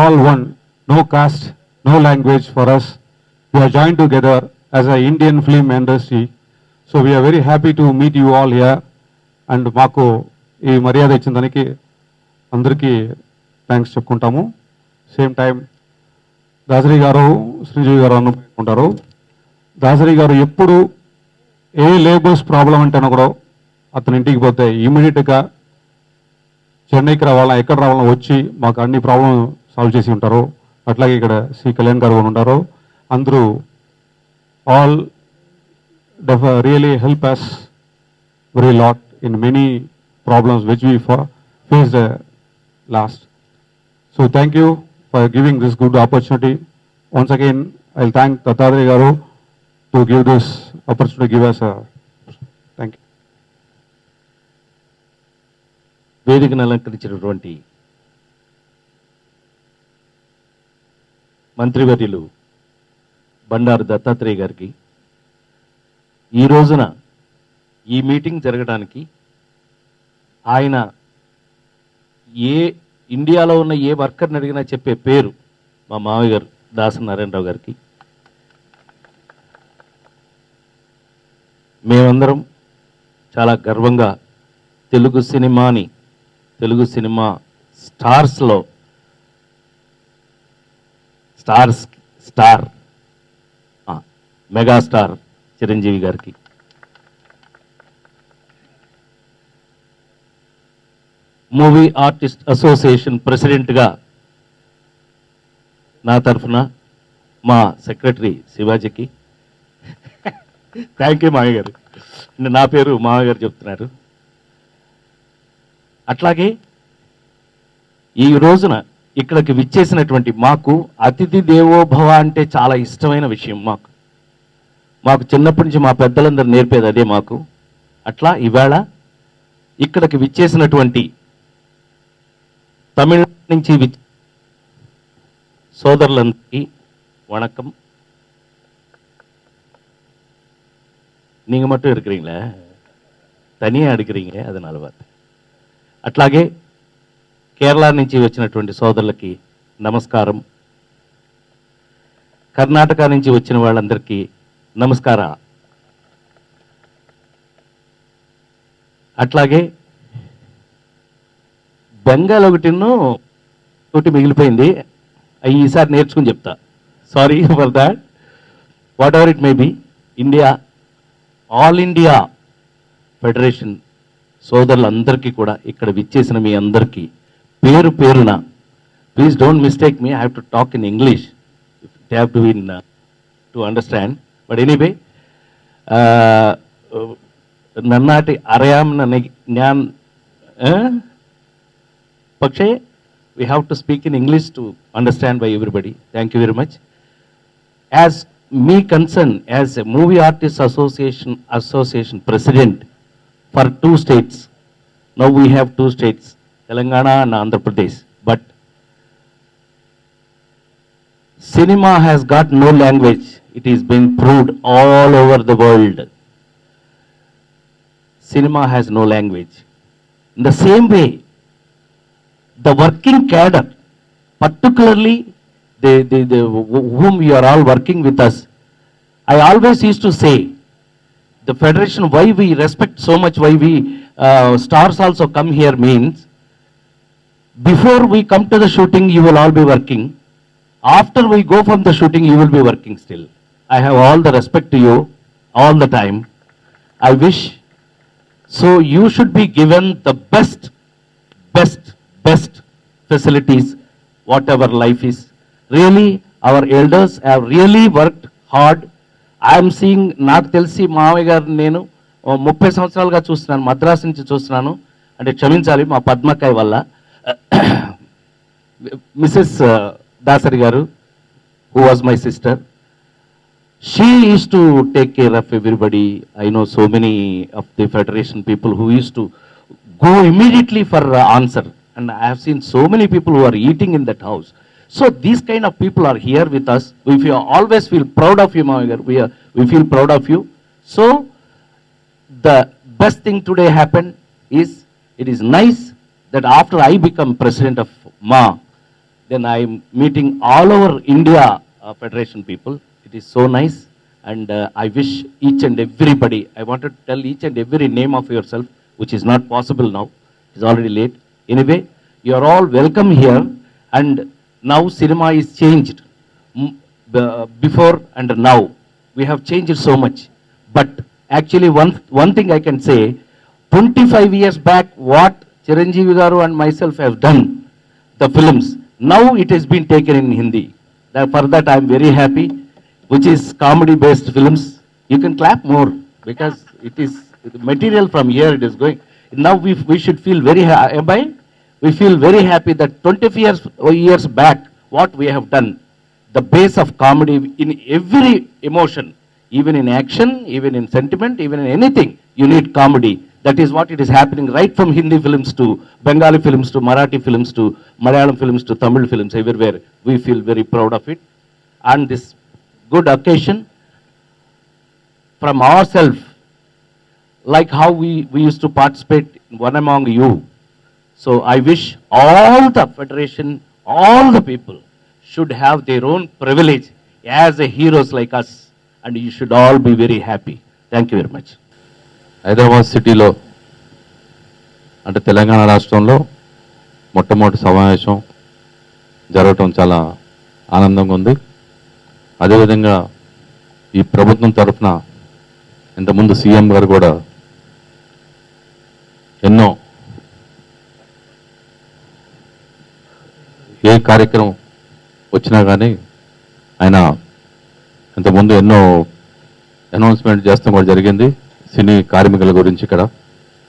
all one, no caste, no language for us. We are joined together as an Indian film industry. So we are very happy to meet you all here. And మాకు ఈ మర్యాద ఇచ్చిన దానికి అందరికీ thanks చెప్పుకుంటాము. Same time Dasari గారు, శ్రీజీవి గారు అనుకుంటారు. దాసరి గారు ఎప్పుడు ఏ లేబర్స్ ప్రాబ్లం అంటేనో కూడా అతని ఇంటికి పోతే ఇమీడియట్గా చెన్నైకి రావాలా, ఎక్కడ రావాలా వచ్చి మాకు అన్ని ప్రాబ్లం సాల్వ్ చేసి ఉంటారు. అట్లాగే ఇక్కడ సి కళ్యాణ్ గారు ఉంటారు. అందరూ all really help us very lot in many problems which we faced last. So thank you for giving this good opportunity. Once again, I'll thank Dattadri Garu to give this opportunity to give us a thank you. వేదికను అలంకరించినటువంటి మంత్రివర్యులు బండారు దత్తాత్రేయ గారికి ఈ రోజున ఈ meeting జరగడానికి ఆయన ఇండియాలో ఉన్న ఏ వర్కర్ని అడిగినా చెప్పే పేరు మా మామయ్య గారు దాసరి నారాయణరావు గారికి. మేమందరం చాలా గర్వంగా తెలుగు సినిమా స్టార్స్లో స్టార్ మెగాస్టార్ చిరంజీవి గారికి, మూవీ ఆర్టిస్ట్ అసోసియేషన్ ప్రెసిడెంట్గా నా తరఫున మా సెక్రటరీ శివాజీకి థ్యాంక్ యూ మామయ్య గారు. నా పేరు మామయ్య గారు చెప్తున్నారు. అట్లాగే ఈ రోజున ఇక్కడికి విచ్చేసినటువంటి మాకు అతిథి దేవోభవ అంటే చాలా ఇష్టమైన విషయం. మాకు చిన్నప్పటి నుంచి మా పెద్దలందరూ నేర్పేది అదే మాకు. అట్లా ఈవేళ ఇక్కడికి విచ్చేసినటువంటి తమిళనాడు నుంచి సోదరులందరికీ వణకం. நீங்க மட்டும் இருக்கிறீங்களே, தனியா எடுக்கிறீங்க, அதனால பார்த்து. అట్లాగే కేరళ నుంచి వచ్చినటువంటి సోదరులకి నమస్కారం. కర్ణాటక నుంచి వచ్చిన వాళ్ళందరికీ నమస్కార. అట్లాగే బెంగాల్ ఒకటి మిగిలిపోయింది, అవి ఈసారి నేర్చుకుని చెప్తా. Sorry for that. Whatever it may be, all India federation సోదరులందరికీ కూడా ఇక్కడ విచ్చేసిన మీ అందరికీ పేరు పేరున, please don't mistake me, I have to talk in English, it have to win to understand. But anyway, నన్నాటి అరయామ్న జ్ఞాన్, പക്ഷേ we have to speak in English to understand by everybody. Thank you very much. As me concerned as a movie artists association president for 2 states, now we have 2 states, Telangana and Andhra Pradesh, but cinema has got no language. It is being proved all over the world. Cinema has no language. In the same way, the working cadre, particularly whom you are all working with us, I always used to say, the federation, why we respect so much, why we stars also come here means, before we come to the shooting, you will all be working. After we go from the shooting, you will be working still. I have all the respect to you all the time. I wish, so you should be given the best facilities, whatever life is. Really, our elders have really worked hard. I am seeing, నాకు తెలిసి మామయ్య గారు నేను 30 సంవత్సరాలుగా చూస్తున్నాను, మద్రాసు నుంచి చూస్తున్నాను, అంటే క్షమించాలి మా పద్మకాయ వల్ల. మిసెస్ దాసరి గారు, who was my sister, she used to take care of everybody. I know so many of the federation people who used to go immediately for answer, and I have seen so many people who are eating in that house. So these kind of people are here with us. We always feel proud of you, Mamagar. We feel proud of you. So the best thing today happened is, it is nice that after I become president of MA, then I'm meeting all over India Federation people. It is so nice, and I wish each and everybody, I wanted to tell each and every name of yourself, which is not possible now. It's already late. Anyway, you are all welcome here, and now cinema is changed. Before and now, we have changed so much. But actually, one thing I can say, 25 years back, what Chiranjeevi Garu and myself have done, the films, now it has been taken in Hindi. For that, I am very happy, which is comedy-based films. You can clap more, because it is the material from here, it is going. Now we should feel very happy. We feel very happy that 20 years back, what we have done, the base of comedy in every emotion, even in action, even in sentiment, even in anything, you need comedy. That is what it is happening right from Hindi films to Bengali films to Marathi films to Malayalam films to Tamil films, everywhere. We feel very proud of it. And this good occasion, from ourselves, like how we used to participate in One Among You. So I wish all the federation, all the people should have their own privilege as a heroes like us, and you should all be very happy. Thank you very much. Hyderabad సిటీలో అంటే తెలంగాణ రాష్ట్రంలో మొట్టమొదటి సమావేశం జరగటం చాలా ఆనందంగా ఉంది. అదేవిధంగా ఈ ప్రభుత్వం తరఫున ఇంతకుముందు సీఎం గారు కూడా ఎన్నో ఏ కార్యక్రమం వచ్చినా కానీ ఆయన ఇంతకుముందు ఎన్నో అనౌన్స్మెంట్ చేస్తాం కూడా జరిగింది సినీ కార్మికుల గురించి ఇక్కడ.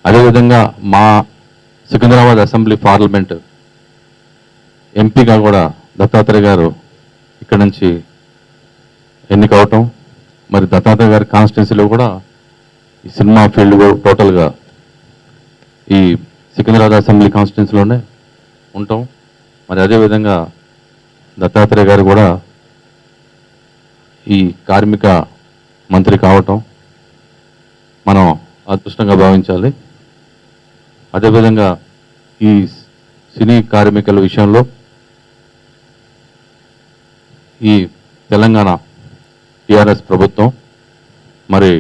అదేవిధంగా మా సికింద్రాబాద్ అసెంబ్లీ పార్లమెంట్ ఎంపీగా కూడా దత్తాత్రేయ గారు ఇక్కడ నుంచి ఎన్నికవటం, మరి దత్తాత్రేయ గారి కాన్స్టిట్యున్సీలో కూడా ఈ సినిమా ఫీల్డ్ టోటల్గా ఈ సికింద్రాబాద్ అసెంబ్లీ కాన్స్టిట్యున్సీలోనే ఉంటాం. మరి అదేవిధంగా దత్తాత్రేయ గారు కూడా ఈ కార్మిక మంత్రి కావటం మనం అదృష్టంగా భావించాలి. అదేవిధంగా ఈ సినీ కార్మికుల విషయంలో ఈ తెలంగాణ టీఆర్ఎస్ ప్రభుత్వం మరి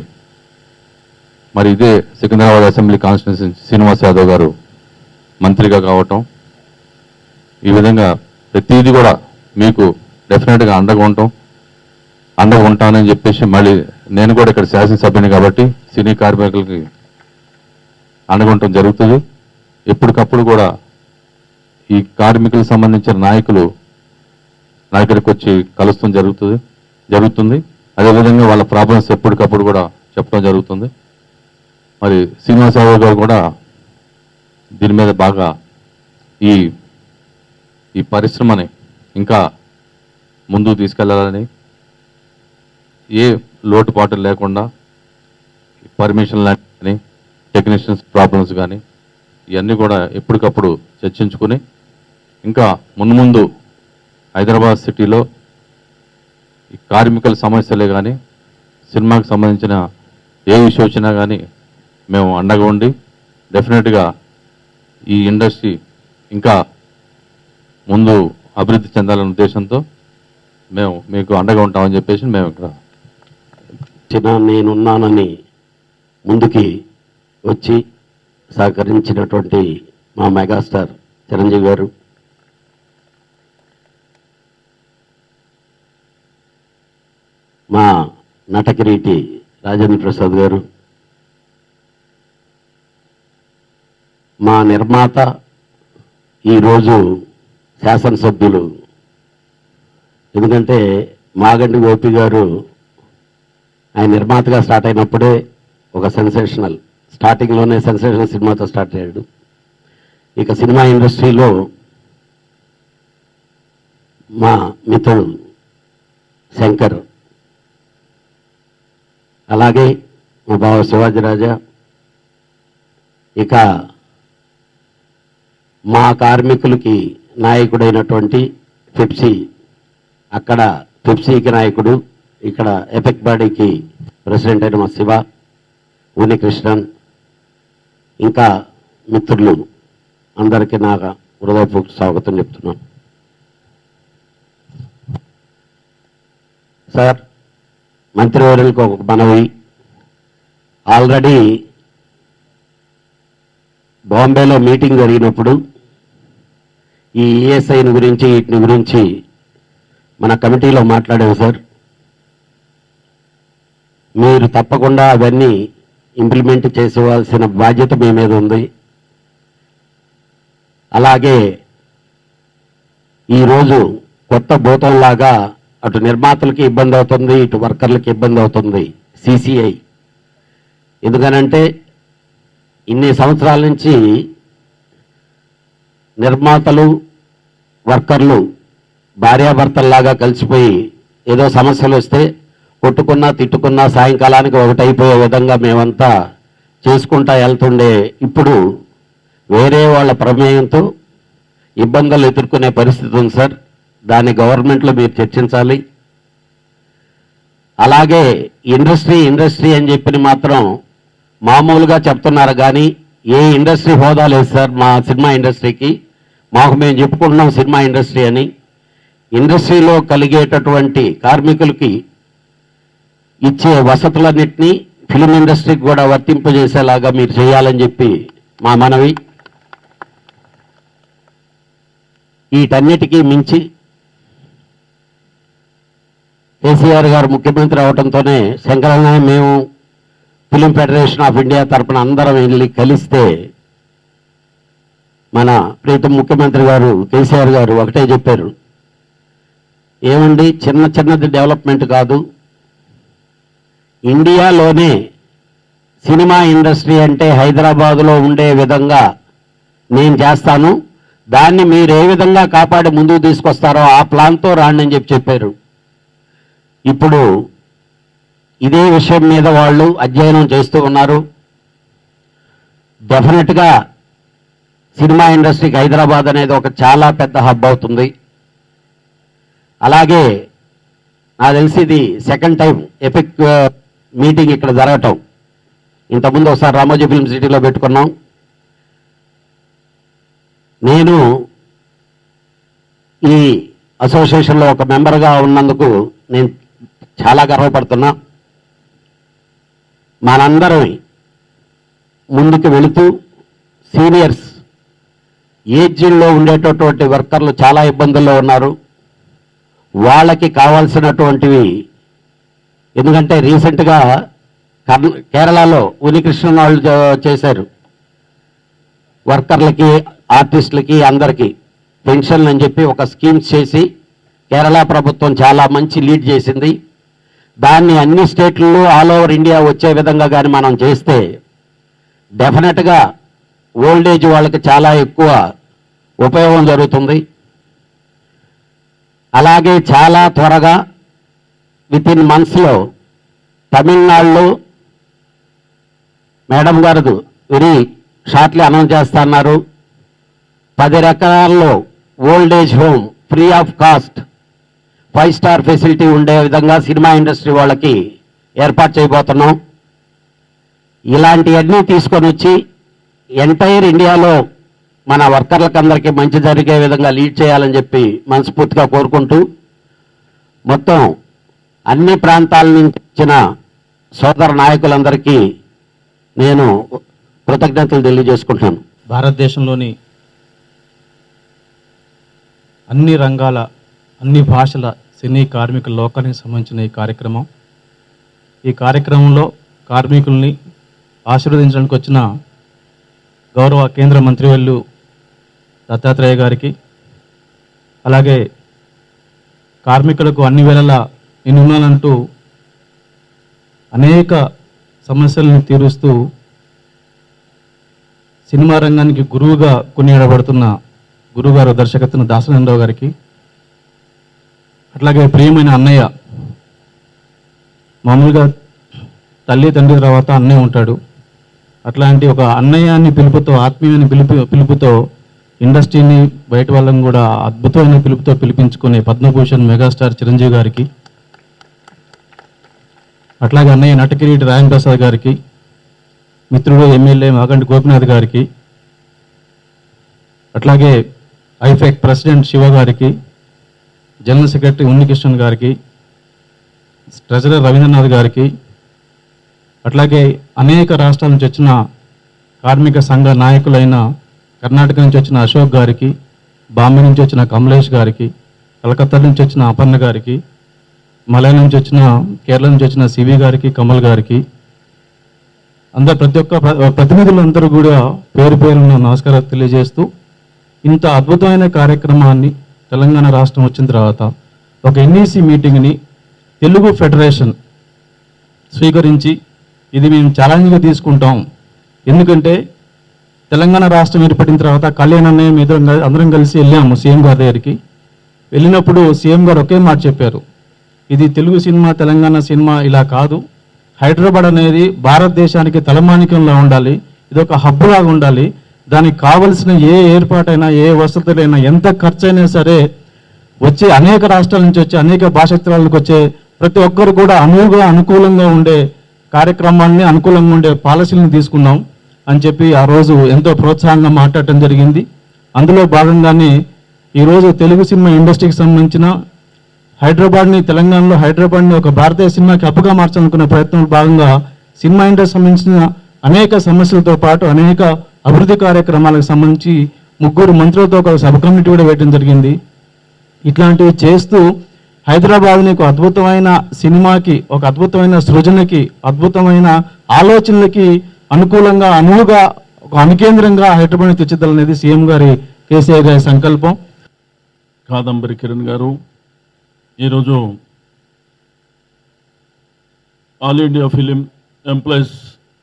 ఇదే సికింద్రాబాద్ అసెంబ్లీ కాన్స్టిట్యున్సీ శ్రీనివాస్ యాదవ్ గారు మంత్రిగా కావటం, ఈ విధంగా ప్రతిదీ కూడా మీకు డెఫినెట్గా అండగా ఉంటానని చెప్పేసి, మళ్ళీ నేను కూడా ఇక్కడ శాసనసభ్యుని కాబట్టి సినీ కార్మికులకి అండగా ఉండటం జరుగుతుంది. ఎప్పటికప్పుడు కూడా ఈ కార్మికులకు సంబంధించిన నాయకులు నా దగ్గరికి వచ్చి కలుస్తాం జరుగుతుంది. అదేవిధంగా వాళ్ళ ప్రాబ్లమ్స్ ఎప్పటికప్పుడు కూడా చెప్పడం జరుగుతుంది. మరి శ్రీనివాసరావు గారు కూడా దీని మీద బాగా ఈ పరిశ్రమని ఇంకా ముందుకు తీసుకెళ్లాలని, ఏ లోటుపాట్లు లేకుండా పర్మిషన్ కానీ టెక్నీషియన్స్ ప్రాబ్లమ్స్ కానీ ఇవన్నీ కూడా ఎప్పటికప్పుడు చర్చించుకుని, ఇంకా ముందు హైదరాబాద్ సిటీలో ఈ కార్మికుల సమస్యలే కానీ సినిమాకి సంబంధించిన ఏ విషయం వచ్చినా కానీ మేము అండగా ఉండి డెఫినెట్గా ఈ ఇండస్ట్రీ ఇంకా ముందు అభివృద్ధి చెందాలనే ఉద్దేశంతో మేము మీకు అండగా ఉంటామని చెప్పేసి మేము ఇక్కడ నేనున్నానని ముందుకి వచ్చి సహకరించినటువంటి మా మెగాస్టార్ చిరంజీవి గారు, మా నటకిరీటి రాజేంద్ర ప్రసాద్ గారు, మా నిర్మాత ఈరోజు శాసనసభ్యులు, ఎందుకంటే మాగంటి గోపి గారు ఆయన నిర్మాతగా స్టార్ట్ అయినప్పుడే ఒక స్టార్టింగ్లోనే సెన్సేషనల్ సినిమాతో స్టార్ట్ అయ్యాడు. ఇక సినిమా ఇండస్ట్రీలో మా మిత్రుడు శంకర్, అలాగే మా బావ శివాజీరాజా, ఇక మా కార్మికులకి నాయకుడైనటువంటి పెప్సీ, అక్కడ పెప్సీకి నాయకుడు, ఇక్కడ ఎపెక్ బాడీకి ప్రెసిడెంట్ అయిన మా శివ, ఉనికృష్ణన్, ఇంకా మిత్రులు అందరికీ నా హృదయపూర్వక స్వాగతం చెప్తున్నాను. సార్, మంత్రివర్యులకు ఒక మనవి. ఆల్రెడీ బాంబేలో మీటింగ్ జరిగినప్పుడు ఈ ఈఎస్ఐని గురించి వీటిని గురించి మన కమిటీలో మాట్లాడాము సార్. మీరు తప్పకుండా అవన్నీ ఇంప్లిమెంట్ చేసేవాల్సిన బాధ్యత మీ మీద ఉంది. అలాగే ఈరోజు కొత్త భూతంలాగా అటు నిర్మాతలకి ఇబ్బంది అవుతుంది, ఇటు వర్కర్లకి ఇబ్బంది అవుతుంది సిసిఐ. ఎందుకనంటే ఇన్ని సంవత్సరాల నుంచి నిర్మాతలు వర్కర్లు భార్యాభర్తల్లాగా కలిసిపోయి ఏదో సమస్యలు వస్తే కొట్టుకున్నా తిట్టుకున్నా సాయంకాలానికి ఒకటైపోయే విధంగా మేమంతా చేసుకుంటా వెళ్తుండే ఇప్పుడు వేరే వాళ్ళ ప్రమేయంతో ఇబ్బందులు ఎదుర్కొనే పరిస్థితి ఉంది సార్. దాన్ని గవర్నమెంట్లో మీరు చర్చించాలి. అలాగే ఇండస్ట్రీ అని చెప్పి మాత్రం మామూలుగా చెప్తున్నారు కానీ ఏ ఇండస్ట్రీ హోదా లేదు సార్ మా సినిమా ఇండస్ట్రీకి. మాకు మేము చెప్పుకుంటున్నాం సినిమా ఇండస్ట్రీ అని. ఇండస్ట్రీలో కలిగేటటువంటి కార్మికులకి ఇచ్చే వసతులన్నింటినీ ఫిలిం ఇండస్ట్రీకి కూడా వర్తింపజేసేలాగా మీరు చేయాలని చెప్పి మా మనవి. వీటన్నిటికీ మించి కేసీఆర్ గారు ముఖ్యమంత్రి అవడంతోనే శంకరన్న మేము ఫిలిం ఫెడరేషన్ ఆఫ్ ఇండియా తరపున అందరం వెళ్ళి కలిస్తే మన ప్రీతం ముఖ్యమంత్రి గారు కేసీఆర్ గారు ఒకటే చెప్పారు, ఏమండి చిన్నది డెవలప్మెంట్ కాదు, ఇండియాలోనే సినిమా ఇండస్ట్రీ అంటే హైదరాబాదులో ఉండే విధంగా నేను చేస్తాను, దాన్ని మీరు ఏ విధంగా కాపాడి ముందుకు తీసుకొస్తారో ఆ ప్లాన్తో రాండి అని చెప్పారు. ఇప్పుడు ఇదే విషయం మీద వాళ్ళు అధ్యయనం చేస్తూ ఉన్నారు. డెఫినెట్గా సినిమా ఇండస్ట్రీకి హైదరాబాద్ అనేది ఒక చాలా పెద్ద హబ్ అవుతుంది. అలాగే నాకు తెలిసి ఇది సెకండ్ టైం ఎపిక్ మీటింగ్ ఇక్కడ జరగటం. ఇంతకుముందు ఒకసారి రామోజీ ఫిల్మ్ సిటీలో పెట్టుకున్నాం. నేను ఈ అసోసియేషన్లో ఒక మెంబర్గా ఉన్నందుకు నేను చాలా గర్వపడుతున్నా. మనందరం ముందుకు వెళుతూ సీనియర్స్ ఏజ్లో ఉండేటటువంటి వర్కర్లు చాలా ఇబ్బందుల్లో ఉన్నారు. వాళ్ళకి కావాల్సినటువంటివి, ఎందుకంటే రీసెంట్గా కేరళలో ఉనికృష్ణన్ వాళ్ళు చేశారు వర్కర్లకి ఆర్టిస్టులకి అందరికీ పెన్షన్లు అని చెప్పి ఒక స్కీమ్స్ చేసి కేరళ ప్రభుత్వం చాలా మంచి లీడ్ చేసింది. దాన్ని అన్ని స్టేట్లలో ఆల్ ఓవర్ ఇండియా వచ్చే విధంగా కానీ మనం చేస్తే డెఫినెట్గా ఓల్డ్ ఏజ్ వాళ్ళకి చాలా ఎక్కువ ఉపయోగం జరుగుతుంది. అలాగే చాలా త్వరగా వితిన్ మంత్స్లో తమిళనాడులో మేడం గారు వెరీ షార్ట్లీ అనౌన్స్ చేస్తున్నారు 10 రకాల్లో old age home free of cost 5 star facility ఉండే విధంగా సినిమా ఇండస్ట్రీ వాళ్ళకి ఏర్పాటు చేయబోతున్నాం. ఇలాంటివన్నీ తీసుకొని వచ్చి ఎంటైర్ ఇండియాలో మన వర్కర్లకు అందరికీ మంచి జరిగే విధంగా లీడ్ చేయాలని చెప్పి మనస్ఫూర్తిగా కోరుకుంటూ మొత్తం అన్ని ప్రాంతాల నుంచి వచ్చిన సోదర నాయకులందరికీ నేను కృతజ్ఞతలు తెలియజేసుకుంటున్నాను. భారతదేశంలోని అన్ని రంగాల అన్ని భాషల సినీ కార్మికుల లోకానికి సంబంధించిన ఈ కార్యక్రమం. ఈ కార్యక్రమంలో కార్మికుల్ని ఆశీర్వదించడానికి వచ్చిన గౌరవ కేంద్ర మంత్రివర్యులు దత్తాత్రేయ గారికి, అలాగే కార్మికులకు అన్ని వేళలా నేనున్నానంటూ అనేక సమస్యలను తీరుస్తూ సినిమా రంగానికి గురువుగా కొనియాడబడుతున్న గురువుగారు దర్శకత్వం దాసనారాయణరావు గారికి, అట్లాగే ప్రియమైన అన్నయ్య, మామూలుగా తల్లి తండ్రి తర్వాత అన్నయ్య ఉంటాడు, అట్లాంటి ఒక అన్నయ్యాన్ని పిలుపుతో ఆత్మీయమైన పిలుపుతో ఇండస్ట్రీని బయట వాళ్ళని కూడా అద్భుతమైన పిలుపుతో పిలిపించుకునే పద్మభూషణ్ మెగాస్టార్ చిరంజీవి గారికి, అట్లాగే అన్నయ్య నటకిరీటి రాయన్ ప్రసాద్ గారికి, మిత్రుడు ఎమ్మెల్యే మాగంటి గోపినాథ్ గారికి, అట్లాగే ఐఫెక్ ప్రెసిడెంట్ శివ గారికి, జనరల్ సెక్రటరీ ఉన్నికృష్ణన్ గారికి, ట్రెజరర్ రవీంద్రనాథ్ గారికి, అట్లాగే అనేక రాష్ట్రాల నుంచి వచ్చిన కార్మిక సంఘ నాయకులైన కర్ణాటక నుంచి వచ్చిన అశోక్ గారికి, బాంబే నుంచి వచ్చిన కమలేష్ గారికి, కలకత్తా నుంచి వచ్చిన అపర్ణ గారికి, మలయాళం నుంచి వచ్చిన కేరళ నుంచి వచ్చిన సివి గారికి, కమల్ గారికి, ప్రతి ఒక్క ప్రతినిధులందరూ కూడా పేరు పేరున నమస్కారాలు తెలియజేస్తూ, ఇంత అద్భుతమైన కార్యక్రమాన్ని తెలంగాణ రాష్ట్రం వచ్చిన తర్వాత ఒక ఎన్ఈసి మీటింగ్ని తెలుగు ఫెడరేషన్ స్వీకరించి ఇది మేము ఛాలెంజ్గా తీసుకుంటాం. ఎందుకంటే తెలంగాణ రాష్ట్రం ఏర్పడిన తర్వాత కళ్యాణ్ అన్నయ్య అందరం కలిసి వెళ్ళాము సీఎం గారి దగ్గరికి. వెళ్ళినప్పుడు సీఎం గారు ఒకే మాట చెప్పారు, ఇది తెలుగు సినిమా, తెలంగాణ సినిమా ఇలా కాదు, హైదరాబాద్ అనేది భారతదేశానికి తలమానికంలా ఉండాలి, ఇది ఒక హబ్ లాగా ఉండాలి, దానికి కావలసిన ఏ ఏర్పాటైనా ఏ వసతులైనా ఎంత ఖర్చు అయినా సరే వచ్చే అనేక రాష్ట్రాల నుంచి వచ్చే అనేక భాషాంతరాలకు వచ్చే ప్రతి ఒక్కరు కూడా అనుకూలంగా ఉండే కార్యక్రమాన్ని, అనుకూలంగా ఉండే పాలసీలను తీసుకున్నాం అని చెప్పి ఆ రోజు ఎంతో ప్రోత్సాహంగా మాట్లాడటం జరిగింది. అందులో భాగంగానే ఈరోజు తెలుగు సినిమా ఇండస్ట్రీకి సంబంధించిన తెలంగాణలో హైదరాబాద్ని ఒక భారతీయ సినిమాకి హబ్గా మార్చాలనుకునే ప్రయత్నంలో భాగంగా సినిమా ఇండస్ట్రీకి సంబంధించిన అనేక సమస్యలతో పాటు అనేక అభివృద్ధి కార్యక్రమాలకు సంబంధించి 3 మంత్రులతో ఒక సబ్ కమిటీ కూడా వేయడం జరిగింది. ఇట్లాంటివి చేస్తూ హైదరాబాద్ని ఒక అద్భుతమైన సినిమాకి, ఒక అద్భుతమైన సృజనకి, అద్భుతమైన ఆలోచనలకి అనుకూలంగా అనువుగా ఒక అనుకేంద్రంగా హైదరాబాద్ని తీర్చిదిద్దాలనేది సీఎం గారి కేసీఆర్ గారి సంకల్పం. కాదంబరి కిరణ్ గారు, ఈరోజు all India film employees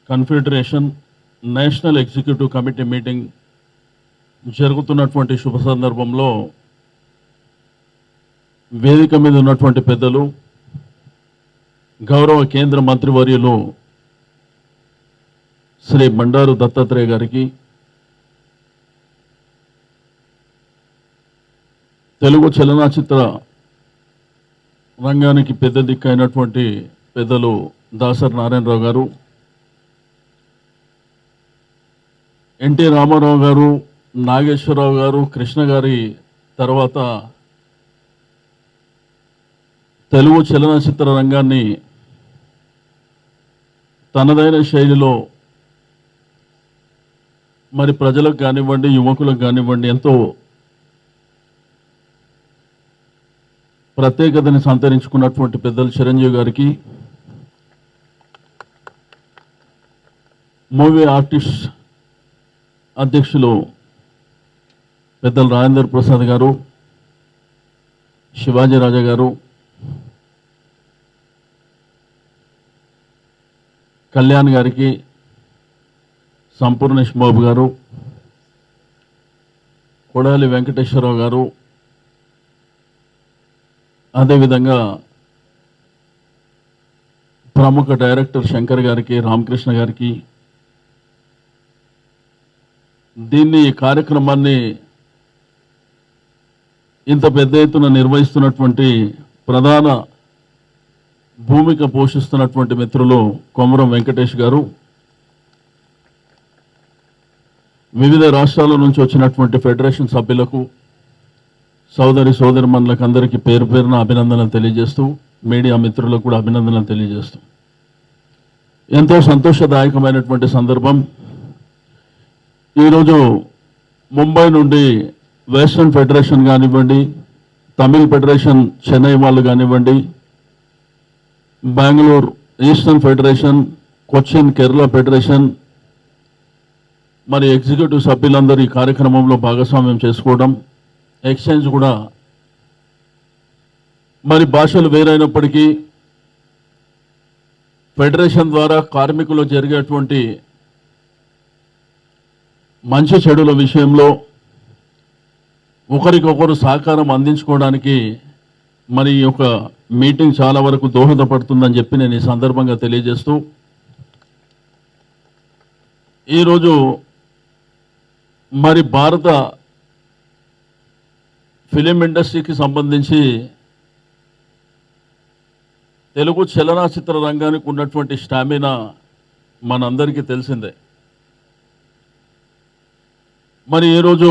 confederation national executive committee meeting జరుగుతున్నటువంటి శుభ సందర్భంలో వేదిక మీద ఉన్నటువంటి పెద్దలు, గౌరవ కేంద్ర మంత్రివర్యులు శ్రీ బండారు దత్తాత్రేయ గారికి, తెలుగు చలనచిత్ర రంగానికి పెద్ద దిక్కైనటువంటి పెద్దలు దాసరి నారాయణరావు గారు, ఎన్టీ రామారావు గారు, నాగేశ్వరరావు గారు, కృష్ణ గారి తర్వాత తెలుగు చలనచిత్ర రంగాన్ని తనదైన శైలిలో మరి ప్రజలకు కానివ్వండి, యువకులకు కానివ్వండి ఎంతో ప్రత్యేకతని సంతరించుకున్నటువంటి పెద్దలు చిరంజీవి గారికి, మూవీ ఆర్టిస్ట్ అధ్యక్షులు పెద్దలు రాజేంద్ర ప్రసాద్ గారు, శివాజీ రాజా గారు, కళ్యాణ్ గారికి, సంపూర్ణేష్ బాబు గారు, కొడాలి వెంకటేశ్వరరావు గారు, అదేవిధంగా ప్రముఖ డైరెక్టర్ శంకర్ గారికి, రామకృష్ణ గారికి, ఈ కార్యక్రమాన్ని ఇంత పెద్ద ఎత్తున నిర్వహిస్తున్నటువంటి ప్రధాన భూమిక పోషిస్తున్నటువంటి మిత్రులు కొమరం వెంకటేష్ గారు, వివిధ రాష్ట్రాల నుంచి వచ్చినటువంటి ఫెడరేషన్ సభ్యులకు, సోదరిమణులకు అందరికీ పేరు పేరున అభినందనలు తెలియజేస్తూ, మీడియా మిత్రులకు కూడా అభినందనలు తెలియజేస్తూ, ఎంతో సంతోషదాయకమైనటువంటి సందర్భం. ఈరోజు ముంబై నుండి వెస్టర్న్ ఫెడరేషన్ కానివ్వండి, తమిళ్ ఫెడరేషన్ చెన్నై వాళ్ళు కానివ్వండి, Bengaluru eastern federation, Cochin Kerala federation, మరి ఎగ్జిక్యూటివ్ సభ్యులందరూ ఈ కార్యక్రమంలో భాగస్వామ్యం చేసుకోవడం, ఎక్స్చేంజ్ కూడా మరి భాషలు వేరైనప్పటికీ ఫెడరేషన్ ద్వారా కార్మికులు జరిగేటువంటి మంచి చెడుల విషయంలో ఒకరికొకరు సహకారం అందించుకోవడానికి మరి ఈ యొక్క మీటింగ్ చాలా వరకు దోహదపడుతుందని చెప్పి నేను ఈ సందర్భంగా తెలియజేస్తూ, ఈరోజు మరి భారత ఫిలిం ఇండస్ట్రీకి సంబంధించి తెలుగు చలనచిత్ర రంగానికి ఉన్నటువంటి స్టామినా మనందరికీ తెలిసిందే. మరి ఈరోజు